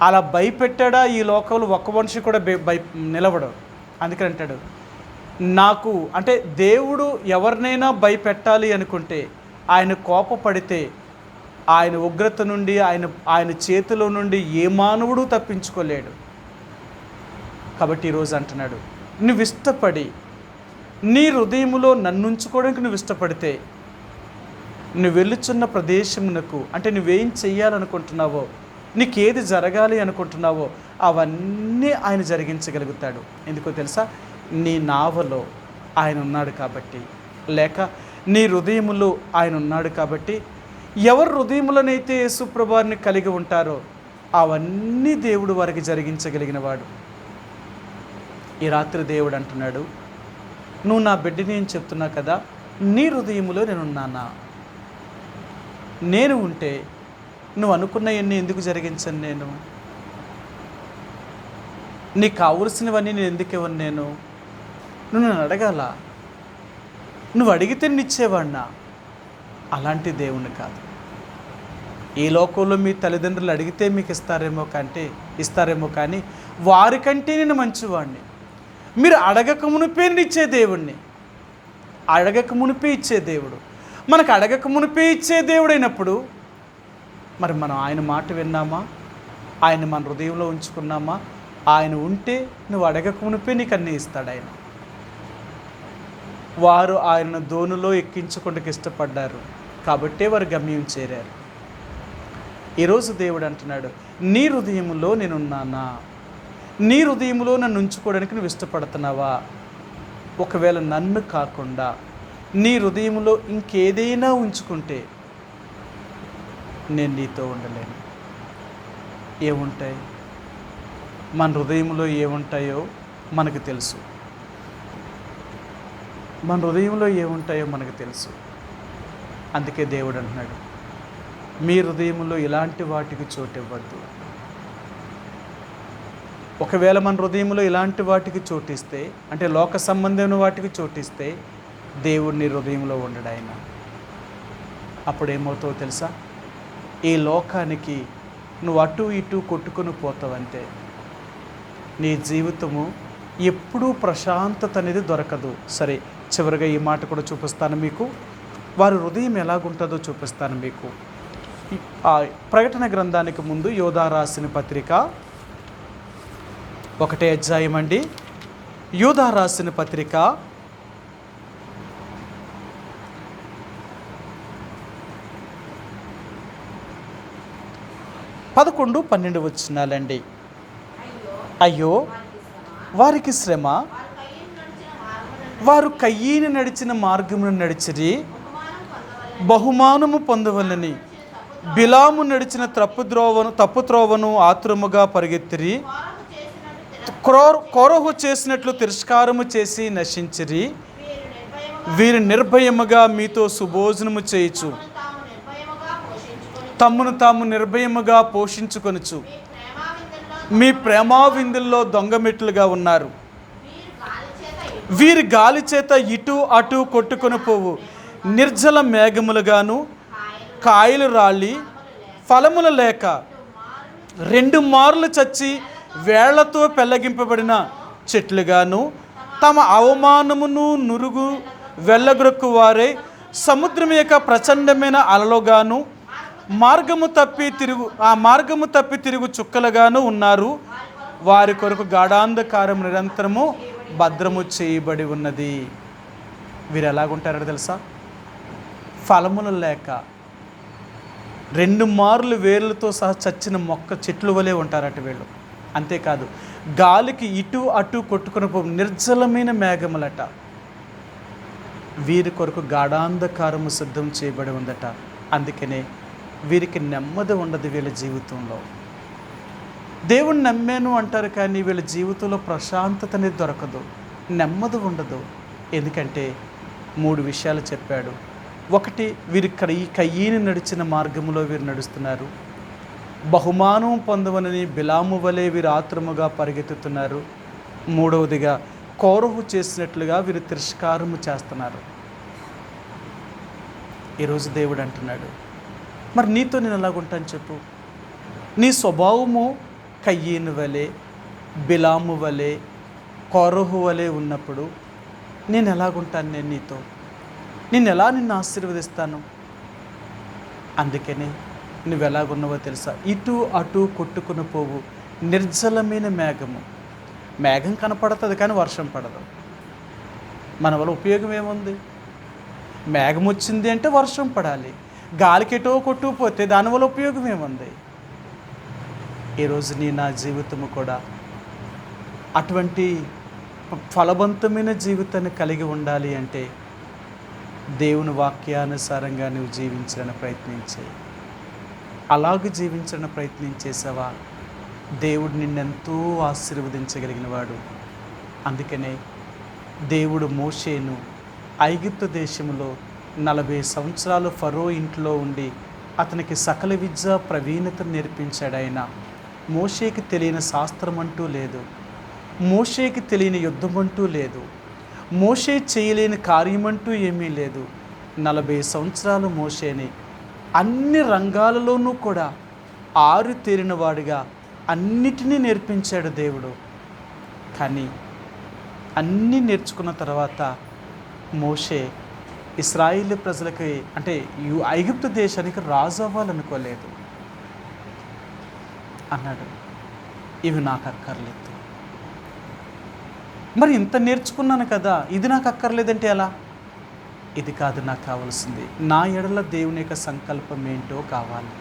అలా భయపెట్టాడా ఈ లోకంలో ఒక్క మనిషి కూడా నిలవడు. అందుకని అంటాడు, నాకు అంటే దేవుడు ఎవరినైనా భయపెట్టాలి అనుకుంటే ఆయన కోపపడితే ఆయన ఉగ్రత నుండి ఆయన చేతిలో నుండి ఏ మానవుడు తప్పించుకోలేడు. కాబట్టి ఈరోజు అంటున్నాడు, నువ్వు ఇష్టపడి నీ హృదయములో నన్ను ఉంచుకోవడానికి నువ్వు ఇష్టపడితే నువ్వు వెళ్ళుచున్న ప్రదేశమునకు అంటే నువ్వేం చెయ్యాలనుకుంటున్నావో, నీకేది జరగాలి అనుకుంటున్నావో అవన్నీ ఆయన జరిగించగలుగుతాడు. ఎందుకో తెలుసా? నీ నావలో ఆయన ఉన్నాడు కాబట్టి, లేక నీ హృదయములో ఆయన ఉన్నాడు కాబట్టి. ఎవరు హృదయములనైతే యేసుప్రభువుని కలిగి ఉంటారో అవన్నీ దేవుడు వారికి జరిగించగలిగిన వాడు. ఈ రాత్రి దేవుడు అంటున్నాడు, నువ్వు నా బిడ్డని ఏం చెప్తున్నా కదా, నీ హృదయములో నేనున్నానా? నేను ఉంటే నువ్వు అనుకున్నవన్నీ ఎందుకు జరిగించను? నీకు కావలసినవన్నీ నేను ఎందుకు ఇవ్వను? నువ్వు నన్ను అడగాల, నువ్వు అడిగితే నేను ఇచ్చేవాడినా? అలాంటి దేవుణ్ణి కాదు. ఈ లోకంలో మీ తల్లిదండ్రులు అడిగితే మీకు ఇస్తారేమో కానీ వారికంటే నేను మంచివాడిని. మీరు అడగక మునిపే నేను ఇచ్చే దేవుణ్ణి. అడగక మునిపే ఇచ్చే దేవుడు. మనకు అడగక మునిపే ఇచ్చే దేవుడైనప్పుడు మరి మనం ఆయన మాట విన్నామా? ఆయన మన హృదయంలో ఉంచుకున్నామా? ఆయన ఉంటే నువ్వు అడగక మునిపే నీకు అన్నీ ఇస్తాడు ఆయన. వారు ఆయన దోణిలో ఎక్కించుకుంటకు ఇష్టపడ్డారు కాబట్టే వారు గమ్యం చేరారు. ఈరోజు దేవుడు అంటున్నాడు, నీ హృదయంలో నేనున్నానా? నీ హృదయంలో నన్ను ఉంచుకోవడానికి నువ్వు ఇష్టపడుతున్నావా? ఒకవేళ నన్ను కాకుండా నీ హృదయంలో ఇంకేదైనా ఉంచుకుంటే నేను నీతో ఉండలేను. ఏముంటాయి? మన హృదయంలో ఏముంటాయో మనకు తెలుసు. మన హృదయంలో ఏముంటాయో మనకు తెలుసు. అందుకే దేవుడు అంటున్నాడు, మీ హృదయంలో ఇలాంటి వాటికి చోటు ఇవ్వద్దు. ఒకవేళ మన హృదయంలో ఇలాంటి వాటికి చోటిస్తే, అంటే లోక సంబంధమైన వాటికి చోటిస్తే దేవుడిని హృదయంలో ఉండడు ఆయన. అప్పుడు ఏమవుతావో తెలుసా? ఈ లోకానికి నువ్వు అటు ఇటు కొట్టుకొని పోతావంటే నీ జీవితము ఎప్పుడూ ప్రశాంతత అనేది దొరకదు. సరే, చివరిగా ఈ మాట కూడా చూపిస్తాను మీకు. వారి హృదయం ఎలాగుంటుందో చూపిస్తాను మీకు. ప్రకటన గ్రంథానికి ముందు యోధా రాసిన పత్రిక 1వ అధ్యాయం అండి. యోధా రాసిన పత్రిక 11-12 వచనాలండి. అయ్యో వారికి శ్రమ, వారు కయ్యను నడిచిన మార్గమును నడిచిరి, బహుమానము పొందవలని బిలాము నడిచిన తప్పు త్రోవను ఆతురముగా పరిగెత్తిరి, కోరహు చేసినట్లు తిరస్కారము చేసి నశించిరి. వీరు నిర్భయముగా మీతో సుభోజనము చేయుచు, తమ్మును తాము నిర్భయముగా పోషించుకొనుచు మీ ప్రేమా విందుల్లో దొంగమెట్లుగా ఉన్నారు. వీరి గాలి చేత ఇటు అటు కొట్టుకొని పోవు నిర్జల మేఘములుగాను, కాయలు రాలి ఫలములు లేక 2 మార్లు చచ్చి వేళ్లతో పెళ్ళగింపబడిన చెట్లుగాను, తమ అవమానమును నురుగు వెళ్ళగొక్కు వారే సముద్రం యొక్క ప్రచండమైన అలలుగాను, మార్గము తప్పి తిరుగు చుక్కలుగాను ఉన్నారు. వారి కొరకు గాఢాంధకారం నిరంతరము భద్రము చేయబడి ఉన్నది. వీరు ఎలాగుంటారో తెలుసా? ఫలములు లేక 2 మార్లు వేర్లతో సహా చచ్చిన చెట్లు వలె ఉంటారట వీళ్ళు. అంతేకాదు, గాలికి ఇటు అటు కొట్టుకుని పో నిర్జలమైన మేఘములట. వీరి కొరకు గాఢాంధకారము సిద్ధం చేయబడి ఉందట. అందుకనే వీరికి నెమ్మది ఉండదు వీళ్ళ జీవితంలో. దేవుణ్ణి నమ్మాను అంటారు కానీ వీళ్ళ జీవితంలో ప్రశాంతత అనేది దొరకదు, నెమ్మది ఉండదు. ఎందుకంటే 3 విషయాలు చెప్పాడు. ఒకటి, వీరు ఈ కయ్యీని నడిచిన మార్గంలో వీరు నడుస్తున్నారు. బహుమానం పొందవనని బిలాము వలె వీరు ఆత్రముగా పరిగెత్తుతున్నారు. మూడవదిగా, కోరహు చేసినట్లుగా వీరు తిరస్కారము చేస్తున్నారు. ఈరోజు దేవుడు అంటున్నాడు, మరి నీతో నేను ఎలాగుంటాను చెప్పు? నీ స్వభావము కయ్యీను వలె, బిలాము వలె, కోరహు వలె ఉన్నప్పుడు నేను ఎలాగుంటాను? నేను నీతో నిన్ను ఆశీర్వదిస్తాను? అందుకనే నువ్వు ఎలాగున్నావో తెలుసా? ఇటు అటు కొట్టుకుని పోవు నిర్జలమైన మేఘము. మేఘం కనపడుతుంది కానీ వర్షం పడదు. మన వల్ల ఉపయోగం ఏముంది? మేఘం వచ్చింది అంటే వర్షం పడాలి. గాలికెటో కొట్టుకుపోతే దానివల్ల ఉపయోగం ఏముంది? ఈరోజు నా జీవితము కూడా అటువంటి ఫలవంతమైన జీవితాన్ని కలిగి ఉండాలి అంటే దేవుని వాక్యానుసారంగా నువ్వు జీవించాలని ప్రయత్నించే. అలాగే జీవించాలని ప్రయత్నించేసావా, దేవుడు నిన్నెంతో ఆశీర్వదించగలిగిన వాడు. అందుకనే దేవుడు మోషేను ఐగుప్తు దేశంలో 40 సంవత్సరాలు ఫరో ఇంట్లో ఉండి అతనికి సకల విద్య ప్రవీణతను నేర్పించాడు. ఆయన మోషేకి తెలియని శాస్త్రం అంటూ లేదు, మోషేకి తెలియని యుద్ధం అంటూ లేదు, మోషే చేయలేని కార్యమంటూ ఏమీ లేదు. 40 సంవత్సరాలు మోషేని అన్ని రంగాలలోనూ కూడా ఆరుతేరిన వాడిగా అన్నిటినీ నేర్పించాడు దేవుడు. కానీ అన్నీ నేర్చుకున్న తర్వాత మోషే ఇశ్రాయేలు ప్రజలకి అంటే ఐగుప్తు దేశానికి రాజు అవ్వాలనుకోలేదు. అన్నాడు, ఇవి నాకు అక్కర్లేదు. మరి ఇంత నేర్చుకున్నాను కదా, ఇది నాకు అక్కర్లేదంటే ఎలా? ఇది కాదు నాకు కావాల్సింది, నా ఎడల దేవుని యొక్క సంకల్పం ఏంటో కావాలి.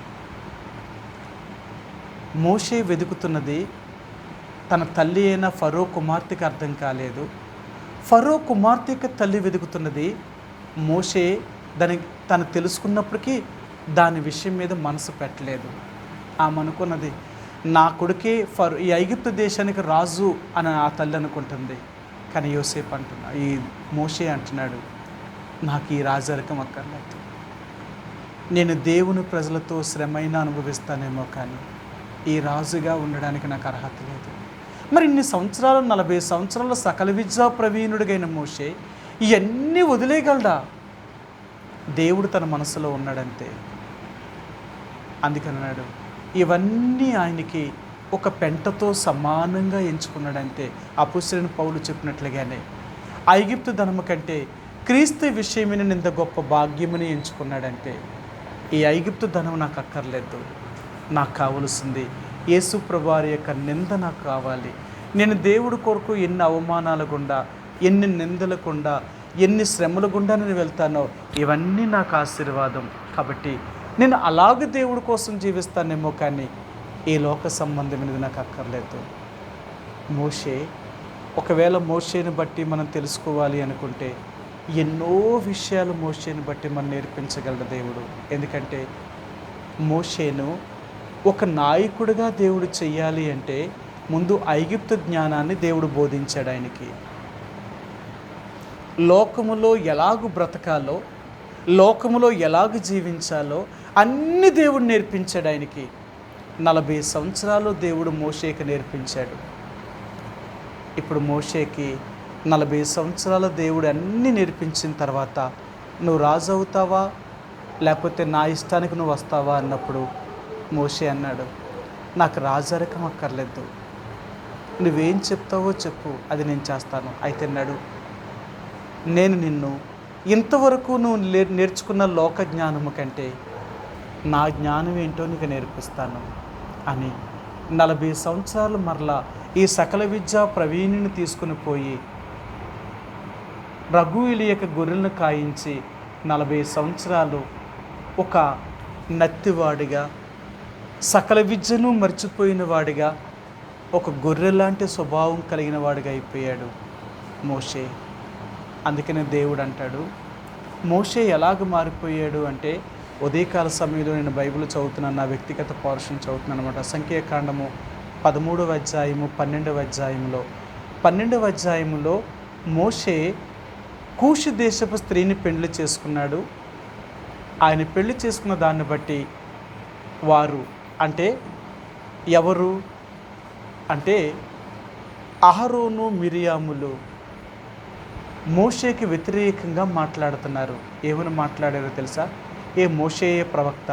మోషే వెతుకుతున్నది తన తల్లి అయిన ఫరో కుమార్తెకి అర్థం కాలేదు. ఫరో కుమార్తెకి తల్లి వెతుకుతున్నది. మోషే తను తెలుసుకున్నప్పటికీ దాని విషయం మీద మనసు పెట్టలేదు. ఆమె అనుకున్నది, నా కొడుకే ఈ ఐగుప్తు దేశానికి రాజు అని ఆ తల్లి అనుకుంటుంది. కానీ యోసేపు ఈ మోషే అంటున్నాడు, నాకు ఈ రాజరికం అక్కర్లేదు. నేను దేవుని ప్రజలతో శ్రమైనా అనుభవిస్తానేమో కానీ ఈ రాజుగా ఉండడానికి నాకు అర్హత లేదు. మరి ఇన్ని సంవత్సరాలు 40 సంవత్సరాల సకల విద్యా ప్రవీణుడిగైన మోషే ఇవన్నీ వదిలేయగలడా? దేవుడు తన మనసులో ఉన్నాడంతే. అందుకన్నాడు, ఇవన్నీ ఆయనకి ఒక పెంటతో సమానంగా ఎంచుకున్నాడంతే. అపోస్తలుడైన పౌలు చెప్పినట్లుగానే ఐగుప్తు ధనము కంటే క్రీస్తు విషయమైన ఇంత గొప్ప భాగ్యమని ఎంచుకున్నాడంటే ఈ ఐగుప్తు ధనం నాకు అక్కర్లేదు. నాకు కావలసింది యేసు ప్రభువారి యొక్క నింద నాకు కావాలి. నేను దేవుడి కొరకు ఎన్ని అవమానాల గుండా, ఎన్ని నిందల గుండా, ఎన్ని శ్రమల గుండా నేను వెళ్తానో ఇవన్నీ నాకు ఆశీర్వాదం. కాబట్టి నేను అలాగే దేవుడి కోసం జీవిస్తానేమో కానీ ఈ లోక సంబంధమైనది నాకు అక్కర్లేదు. మోషే, ఒకవేళ మోషేని బట్టి మనం తెలుసుకోవాలి అనుకుంటే ఎన్నో విషయాలు మోషేని బట్టి మనం నేర్పించగలడు దేవుడు. ఎందుకంటే మోషేను ఒక నాయకుడిగా దేవుడు చెయ్యాలి అంటే ముందు ఐగుప్తు జ్ఞానాన్ని దేవుడు బోధించాడు ఆయనకి. లోకములో ఎలాగూ బ్రతకాలో, లోకములో ఎలాగూ జీవించాలో అన్ని దేవుడు నేర్పించాడు ఆయనకి. 40 సంవత్సరాలు దేవుడు మోషేకి నేర్పించాడు. ఇప్పుడు మోషేకి 40 సంవత్సరాల దేవుడు అన్నీ నేర్పించిన తర్వాత నువ్వు రాజు అవుతావా లేకపోతే నా ఇష్టానికి నువ్వు వస్తావా అన్నప్పుడు మోషే అన్నాడు, నాకు రాజరికం అక్కర్లేదు, నువ్వేం చెప్తావో చెప్పు, అది నేను చేస్తాను. అయితే అన్నాడు, నేను నిన్ను ఇంతవరకు నువ్వు నేర్చుకున్న లోక జ్ఞానము కంటే నా జ్ఞానం ఏంటో నీకు నేర్పిస్తాను అని 40 సంవత్సరాలు మరలా ఈ సకల విద్యా ప్రవీణుని తీసుకుని పోయి రఘువీలి యొక్క గొర్రెలను కాయించి 40 సంవత్సరాలు ఒక నత్తివాడిగా, సకల విద్యను మర్చిపోయిన వాడిగా, ఒక గొర్రె లాంటి స్వభావం కలిగిన వాడిగా అయిపోయాడు మోషే. అందుకనే దేవుడు అంటాడు, మోషే ఎలాగ మారిపోయాడు అంటే, ఉదయకాల సమయంలో నేను బైబిల్ చదువుతున్నాను, నా వ్యక్తిగత పోర్షన్ చదువుతున్నాను అనమాట. సంఖ్యాకాండము 13వ అధ్యాయము 12వ అధ్యాయంలో 12వ అధ్యాయంలో మోషే కూషు దేశపు స్త్రీని పెళ్లి చేసుకున్నాడు. ఆయన పెళ్లి చేసుకున్న దాన్ని బట్టి వారు అంటే ఎవరు అంటే అహరోను మిరియాములు మోషేకి వ్యతిరేకంగా మాట్లాడుతున్నారు. ఏమని మాట్లాడారో తెలుసా? మోషేయే ప్రవక్త,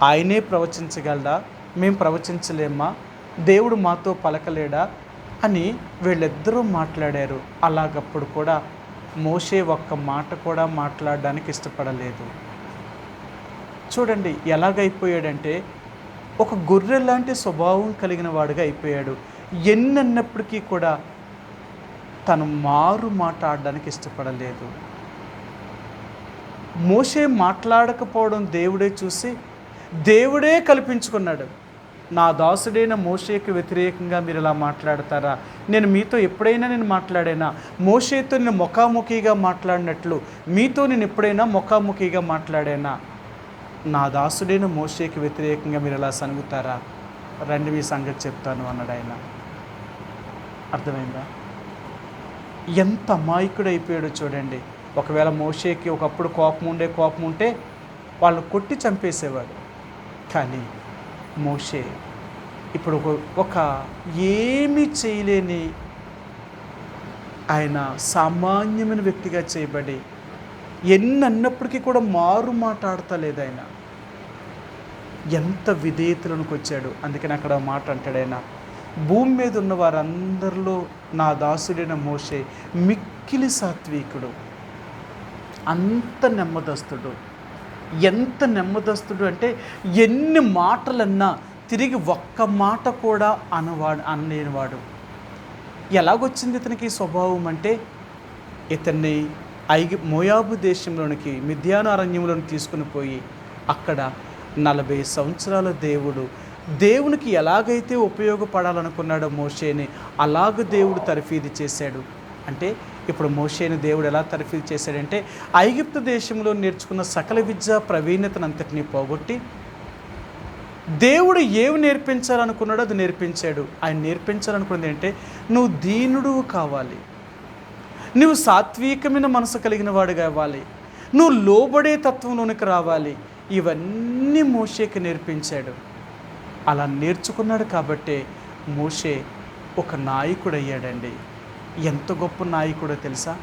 ఆయనే ప్రవచించగలడా, మేము ప్రవచించలేమా, దేవుడు మాతో పలకలేడా అని వీళ్ళిద్దరూ మాట్లాడారు. అలాగప్పుడు కూడా మోషే ఒక్క మాట కూడా మాట్లాడడానికి ఇష్టపడలేదు. చూడండి ఎలాగైపోయాడంటే, ఒక గొర్రె లాంటి స్వభావం కలిగిన వాడుగా అయిపోయాడు. ఎన్నన్నప్పటికీ కూడా తను మారు మాట్లాడడానికి ఇష్టపడలేదు. మోషే మాట్లాడకపోవడం దేవుడే చూసి దేవుడే కల్పించుకున్నాడు. నా దాసుడైన మోషేకి వ్యతిరేకంగా మీరు ఇలా మాట్లాడతారా? నేను మీతో ఎప్పుడైనా మాట్లాడానా? మోషేతో నేను ముఖాముఖిగా మాట్లాడినట్లు మీతో నేను ఎప్పుడైనా ముఖాముఖిగా మాట్లాడానా? నా దాసుడైన మోషేకి వ్యతిరేకంగా మీరు ఇలా సనుగుతారా? రండి మీ సంగతి చెప్తాను అన్నాడు ఆయన. అర్థమైందా? ఎంత అమాయకుడు అయిపోయాడో చూడండి. ఒకవేళ మోషేకి ఒకప్పుడు కోపం ఉంటే వాళ్ళు కొట్టి చంపేసేవాడు. కానీ మోషే ఇప్పుడు ఒక ఏమీ చేయలేని ఆయన సామాన్యమైన వ్యక్తిగా చేయబడి ఎన్నన్నప్పటికీ కూడా మారు మాట్లాడతలేదు. ఆయన ఎంత విధేయతలకు వచ్చాడు. అందుకని అక్కడ మాట అంటాడు ఆయన, భూమి మీద ఉన్న వారందరిలో నా దాసుడైన మోషే మిక్కిలి సాత్వికుడు, అంత నెమ్మదస్తుడు. ఎంత నెమ్మదస్తుడు అంటే ఎన్ని మాటలన్నా తిరిగి ఒక్క మాట కూడా అనలేనివాడు. ఎలాగొచ్చింది ఇతనికి స్వభావం అంటే, ఇతన్ని మోయాబు దేశంలోనికి మిద్యాను అరణ్యంలోనికి తీసుకుని పోయి అక్కడ 40 సంవత్సరాల దేవునికి ఎలాగైతే ఉపయోగపడాలనుకున్నాడో మోషేని, అలాగ దేవుడు తర్ఫీదు చేశాడు. అంటే ఇప్పుడు మోషేని దేవుడు ఎలా తర్ఫీదు చేశాడంటే, ఐగుప్తు దేశంలో నేర్చుకున్న సకల విద్యా ప్రవీణతను అంతటినీ పోగొట్టి దేవుడు ఏమి నేర్పించాలనుకున్నాడో అది నేర్పించాడు. ఆయన నేర్పించాలనుకున్నది ఏంటంటే, నువ్వు దీనుడు కావాలి, నువ్వు సాత్వికమైన మనసు కలిగిన వాడు కావాలి, నువ్వు లోబడే తత్వంలోనికి రావాలి. ఇవన్నీ మోషేకి నేర్పించాడు. అలా నేర్చుకున్నాడు కాబట్టే మోషే ఒక నాయకుడు అయ్యాడండి. ఎంత గొప్ప నాయకుడో తెలుసా?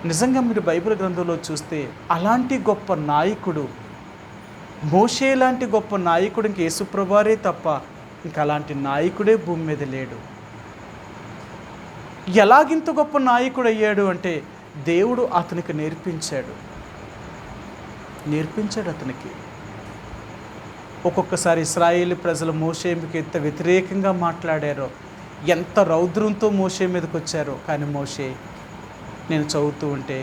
నిజంగా మీరు బైబిల్ గ్రంథంలో చూస్తే అలాంటి గొప్ప నాయకుడు, మోషే లాంటి గొప్ప నాయకుడు ఇంక యేసుప్రభువారే తప్ప ఇంకా అలాంటి నాయకుడే భూమి మీద లేడు. ఎలాగింత గొప్ప నాయకుడు అయ్యాడు అంటే, దేవుడు అతనికి నేర్పించాడు అతనికి. ఒక్కొక్కసారి ఇశ్రాయేలు ప్రజలు మోషేకి ఎంత వ్యతిరేకంగా మాట్లాడారో, ఎంత రౌద్రంతో మోషే మీదకి వచ్చారో. కానీ మోషే, నేను చదువుతూ ఉంటే,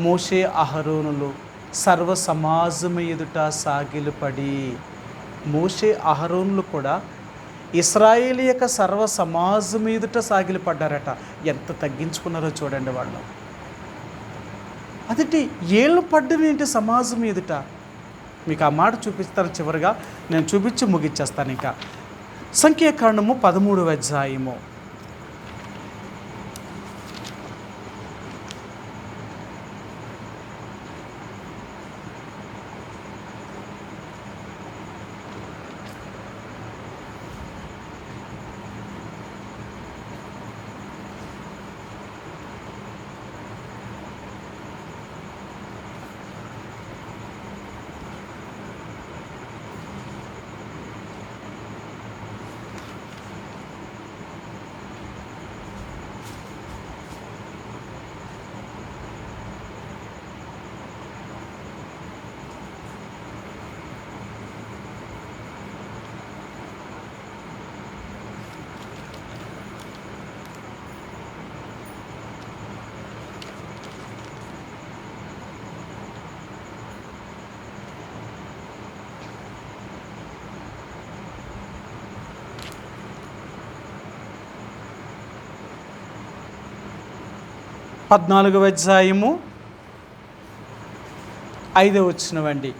మోషే అహరోనులు సర్వ సమాజము ఎదుట సాగిలపడి, మోషే అహరోనులు కూడా ఇశ్రాయేలు యొక్క సర్వ సమాజం ఎదుట సాగిలపడ్డారట. ఎంత తగ్గించుకున్నారో చూడండి వాళ్ళు. అదిటి ఏళ్ళు పడ్డం ఏంటి సమాజం ఎదుట? మీకు ఆ మాట చూపిస్తాను. చివరిగా నేను చూపించి ముగిచ్చేస్తాను. ఇంకా సంఖ్యాకాండము 13వ అధ్యాయము 14వ అధ్యాయము 5వ వచనం అండి.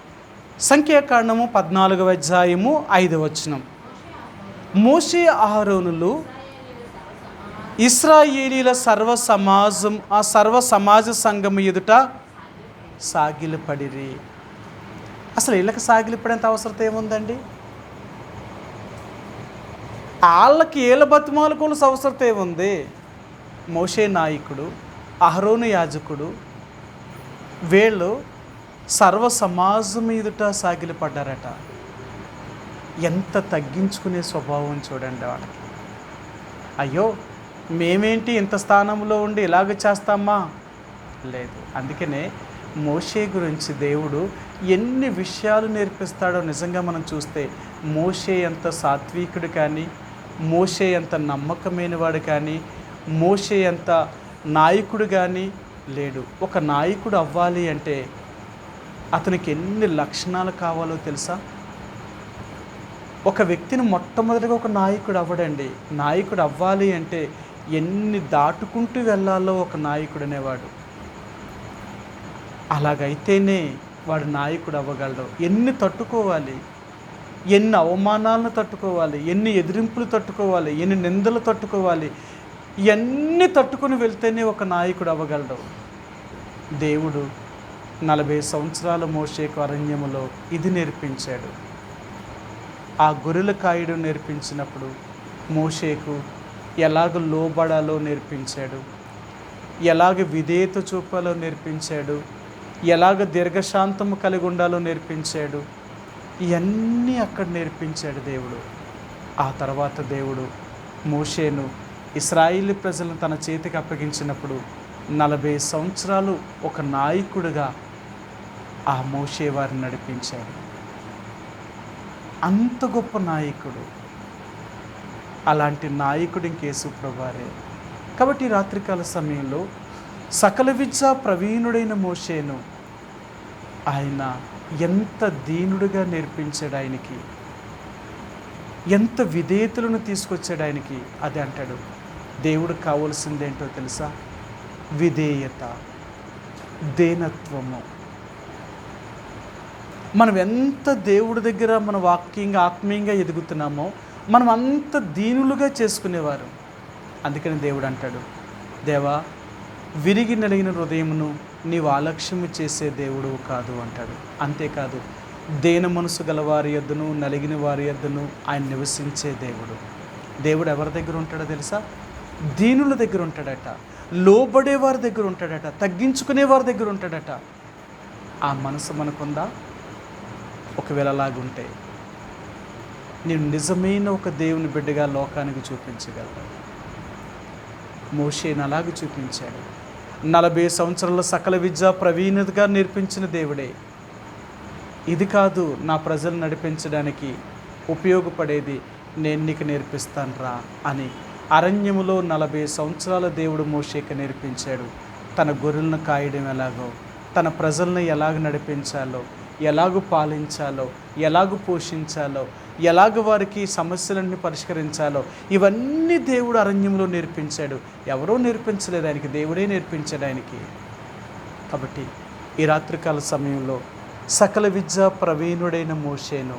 సంఖ్యాకాండము 14వ అధ్యాయము 5వ వచనం. మోషే అహరోనులు ఇశ్రాయేలీల సర్వ సమాజ సంఘము ఎదుట సాగిలపడిరి. అసలు వీళ్ళకి సాగిలపడేంత అవసరం ఏముందండి? వాళ్ళకి ఏళ్ళ బతిమాలకోల్సిన అవసరం ఏముంది? మోషే నాయకుడు, అహరోను యాజకుడు, వీళ్ళు సర్వ సమాజం ఎదుట సాగిలపడ్డారట. ఎంత తగ్గించుకునే స్వభావం చూడండి వాళ్ళకి. అయ్యో మేమేంటి ఇంత స్థానంలో ఉండి ఇలాగ చేస్తామా? లేదు. అందుకనే మోషే గురించి దేవుడు ఎన్ని విషయాలు నేర్పిస్తాడో నిజంగా మనం చూస్తే, మోషే ఎంత సాత్వికుడు కానీ, మోషే ఎంత నమ్మకమైన వాడు కానీ, మోషే ఎంత నాయకుడు కానీ లేడు. ఒక నాయకుడు అవ్వాలి అంటే అతనికి ఎన్ని లక్షణాలు కావాలో తెలుసా? ఒక వ్యక్తిని మొట్టమొదటిగా ఒక నాయకుడు అవ్వడండి. నాయకుడు అవ్వాలి అంటే ఎన్ని దాటుకుంటూ వెళ్ళాలో ఒక నాయకుడు అనేవాడు. అలాగైతేనే వాడు నాయకుడు అవ్వగలడు. ఎన్ని తట్టుకోవాలి, ఎన్ని అవమానాలను తట్టుకోవాలి, ఎన్ని ఎదిరింపులు తట్టుకోవాలి, ఎన్ని నిందలు తట్టుకోవాలి, ఇవన్నీ తట్టుకుని వెళ్తేనే ఒక నాయకుడు అవ్వగలడు. దేవుడు 40 సంవత్సరాల మోషేకు అరణ్యములో ఇది నేర్పించాడు. ఆ గొర్రెల కాయుడు నేర్పించినప్పుడు మోషేకు ఎలాగ లోబడాలో నేర్పించాడు, ఎలాగ విధేయత చూపాలో నేర్పించాడు, ఎలాగ దీర్ఘశాంతము కలిగి ఉండాలో నేర్పించాడు. ఇవన్నీ అక్కడ నేర్పించాడు దేవుడు. ఆ తర్వాత దేవుడు మోషేను ఇశ్రాయేలు ప్రజలను తన చేతికి అప్పగించినప్పుడు 40 సంవత్సరాలు ఒక నాయకుడిగా ఆ మోషే వారిని నడిపించాడు. అంత గొప్ప నాయకుడు. అలాంటి నాయకుడు ఇంకేసు ప్రభువారే. కాబట్టి రాత్రికాల సమయంలో సకల విద్యా ప్రవీణుడైన మోషేను ఆయన ఎంత దీనుడుగా నేర్పించాడు, ఆయనకి ఎంత విధేయతలను తీసుకొచ్చాడు ఆయనకి. అది అంటాడు, దేవుడికి కావాల్సిందేంటో తెలుసా? విధేయత, దేనత్వము. మనం ఎంత దేవుడి దగ్గర మన వాక్యంగా ఆత్మీయంగా ఎదుగుతున్నామో మనం అంత దీనులుగా చేసుకునేవారు. అందుకని దేవుడు అంటాడు, దేవా విరిగి నలిగిన హృదయమును నీవు ఆలక్ష్యము చేసే దేవుడు కాదు అంటాడు. అంతేకాదు, దేన మనసు గలవారి యొద్దను నలిగిన వారి యొద్దను ఆయన నివసించే దేవుడు. దేవుడు ఎవరి దగ్గర ఉంటాడో తెలుసా? దీనుల దగ్గర ఉంటాడట, లోబడే వారి దగ్గర ఉంటాడట, తగ్గించుకునే వారి దగ్గర ఉంటాడట. ఆ మనసు మనకుందా? ఒకవేళ అలాగుంటే నేను నిజమైన ఒక దేవుని బిడ్డగా లోకానికి చూపించగలను. మోషేను అలాగే చూపించాడు. 40 సంవత్సరాల సకల విద్యా ప్రవీణతగా నేర్పించిన దేవుడే. ఇది కాదు నా ప్రజలు నడిపించడానికి ఉపయోగపడేది, నేను నీకు నేర్పిస్తాను రా అని అరణ్యములో 40 సంవత్సరాల దేవుడు మోషేకి నేర్పించాడు. తన గొర్రెలను కాయడం ఎలాగో, తన ప్రజలను ఎలాగ నడిపించాలో, ఎలాగ పాలించాలో, ఎలాగ పోషించాలో, ఎలాగ వారికి సమస్యలన్నీ పరిష్కరించాలో ఇవన్నీ దేవుడు అరణ్యంలో నేర్పించాడు. ఎవరో నేర్పించలేదు ఆయనకి, దేవుడే నేర్పించాడు ఆయనకి. కాబట్టి ఈ రాత్రికాల సమయంలో సకల విద్యా ప్రవీణుడైన మోషేను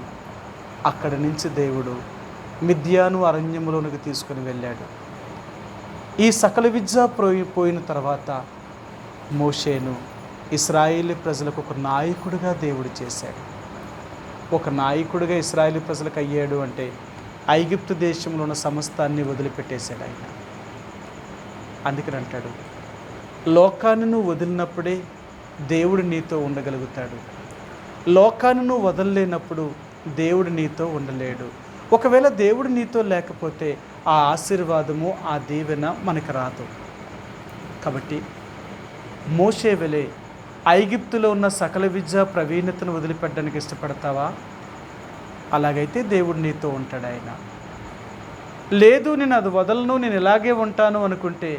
అక్కడి నుంచి దేవుడు మిద్యాను అరణ్యంలోనికి తీసుకుని వెళ్ళాడు. ఈ సకల విద్య పోయిన తర్వాత మోషేను ఇశ్రాయేలీ ప్రజలకు ఒక నాయకుడిగా దేవుడు చేశాడు. ఒక నాయకుడిగా ఇశ్రాయేలీ ప్రజలకు అయ్యాడు అంటే ఐగుప్తు దేశంలో ఉన్న సమస్తాన్ని వదిలిపెట్టేశాడు ఆయన. అందుకని అంటాడు, లోకాన్ని నువ్వు వదిలినప్పుడే దేవుడు నీతో ఉండగలుగుతాడు. లోకాన్ని నువ్వు వదలలేనప్పుడు దేవుడు నీతో ఉండలేడు. ఒకవేళ దేవుడు నీతో లేకపోతే ఆ ఆశీర్వాదము, ఆ దీవెన మనకు రాదు. కాబట్టి మోషే వెలే ఐగుప్తులో ఉన్న సకల విద్యా ప్రవీణతను వదిలిపెట్టడానికి ఇష్టపడతావా? అలాగైతే దేవుడు నీతో ఉంటాడు. ఆయన లేదు నేను అది వదలను, నేను ఇలాగే ఉంటాను అనుకుంటే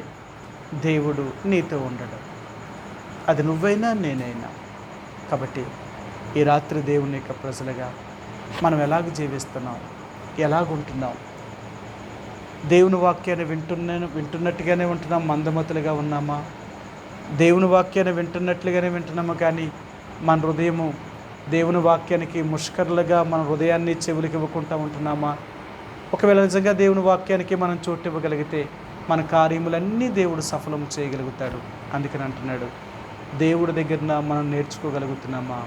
దేవుడు నీతో ఉండడు. అది నువ్వైనా నేనైనా. కాబట్టి ఈ రాత్రి దేవుని యొక్క ప్రజలుగా మనం ఎలాగ జీవిస్తున్నాం, ఎలాగుంటున్నాం? దేవుని వాక్యాన్ని వింటున్నట్టుగానే ఉంటున్నాం, మందమతులుగా ఉన్నామా? దేవుని వాక్యాన్ని వింటున్నట్లుగానే వింటున్నాము, కానీ మన హృదయము దేవుని వాక్యానికి ముష్కరులుగా మన హృదయాన్ని చెవులకి ఇవ్వకుండా ఉంటున్నామా? ఒకవేళ నిజంగా దేవుని వాక్యానికి మనం చోటు ఇవ్వగలిగితే మన కార్యములన్నీ దేవుడు సఫలం చేయగలుగుతాడు. అందుకని అంటున్నాడు, దేవుడి దగ్గర మనం నేర్చుకోగలుగుతున్నామా?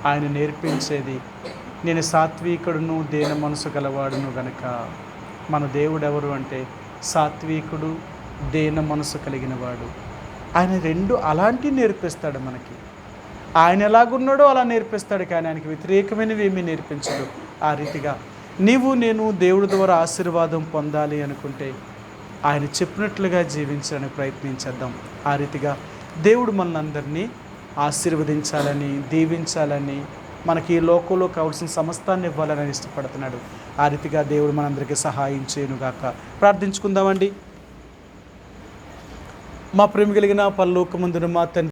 ఆయన నేర్పించేది, నేను సాత్వికుడును దేన మనసు గలవాడును గనక. మన దేవుడు ఎవరు అంటే సాత్వికుడు, దేన మనసు కలిగిన వాడు. ఆయన రెండు అలాంటివి నేర్పిస్తాడు మనకి. ఆయన ఎలాగున్నాడో అలా నేర్పిస్తాడు, కానీ ఆయనకి వ్యతిరేకమైనవి ఏమీ నేర్పించడు. ఆ రీతిగా నేను దేవుడి ద్వారా ఆశీర్వాదం పొందాలి అనుకుంటే ఆయన చెప్పినట్లుగా జీవించడానికి ప్రయత్నించేద్దాం. ఆ రీతిగా దేవుడు మనందరినీ ఆశీర్వదించాలని, దీవించాలని, మనకి ఈ లోకంలో కావాల్సిన సమస్తాన్ని ఇవ్వాలని ఇష్టపడుతున్నాడు. ఆ రీతిగా దేవుడు మనందరికీ సహాయం చేయనుగాక. ప్రార్థించుకుందామండి. మా ప్రేమ కలిగిన పరలోకమందున మా తండ్రి,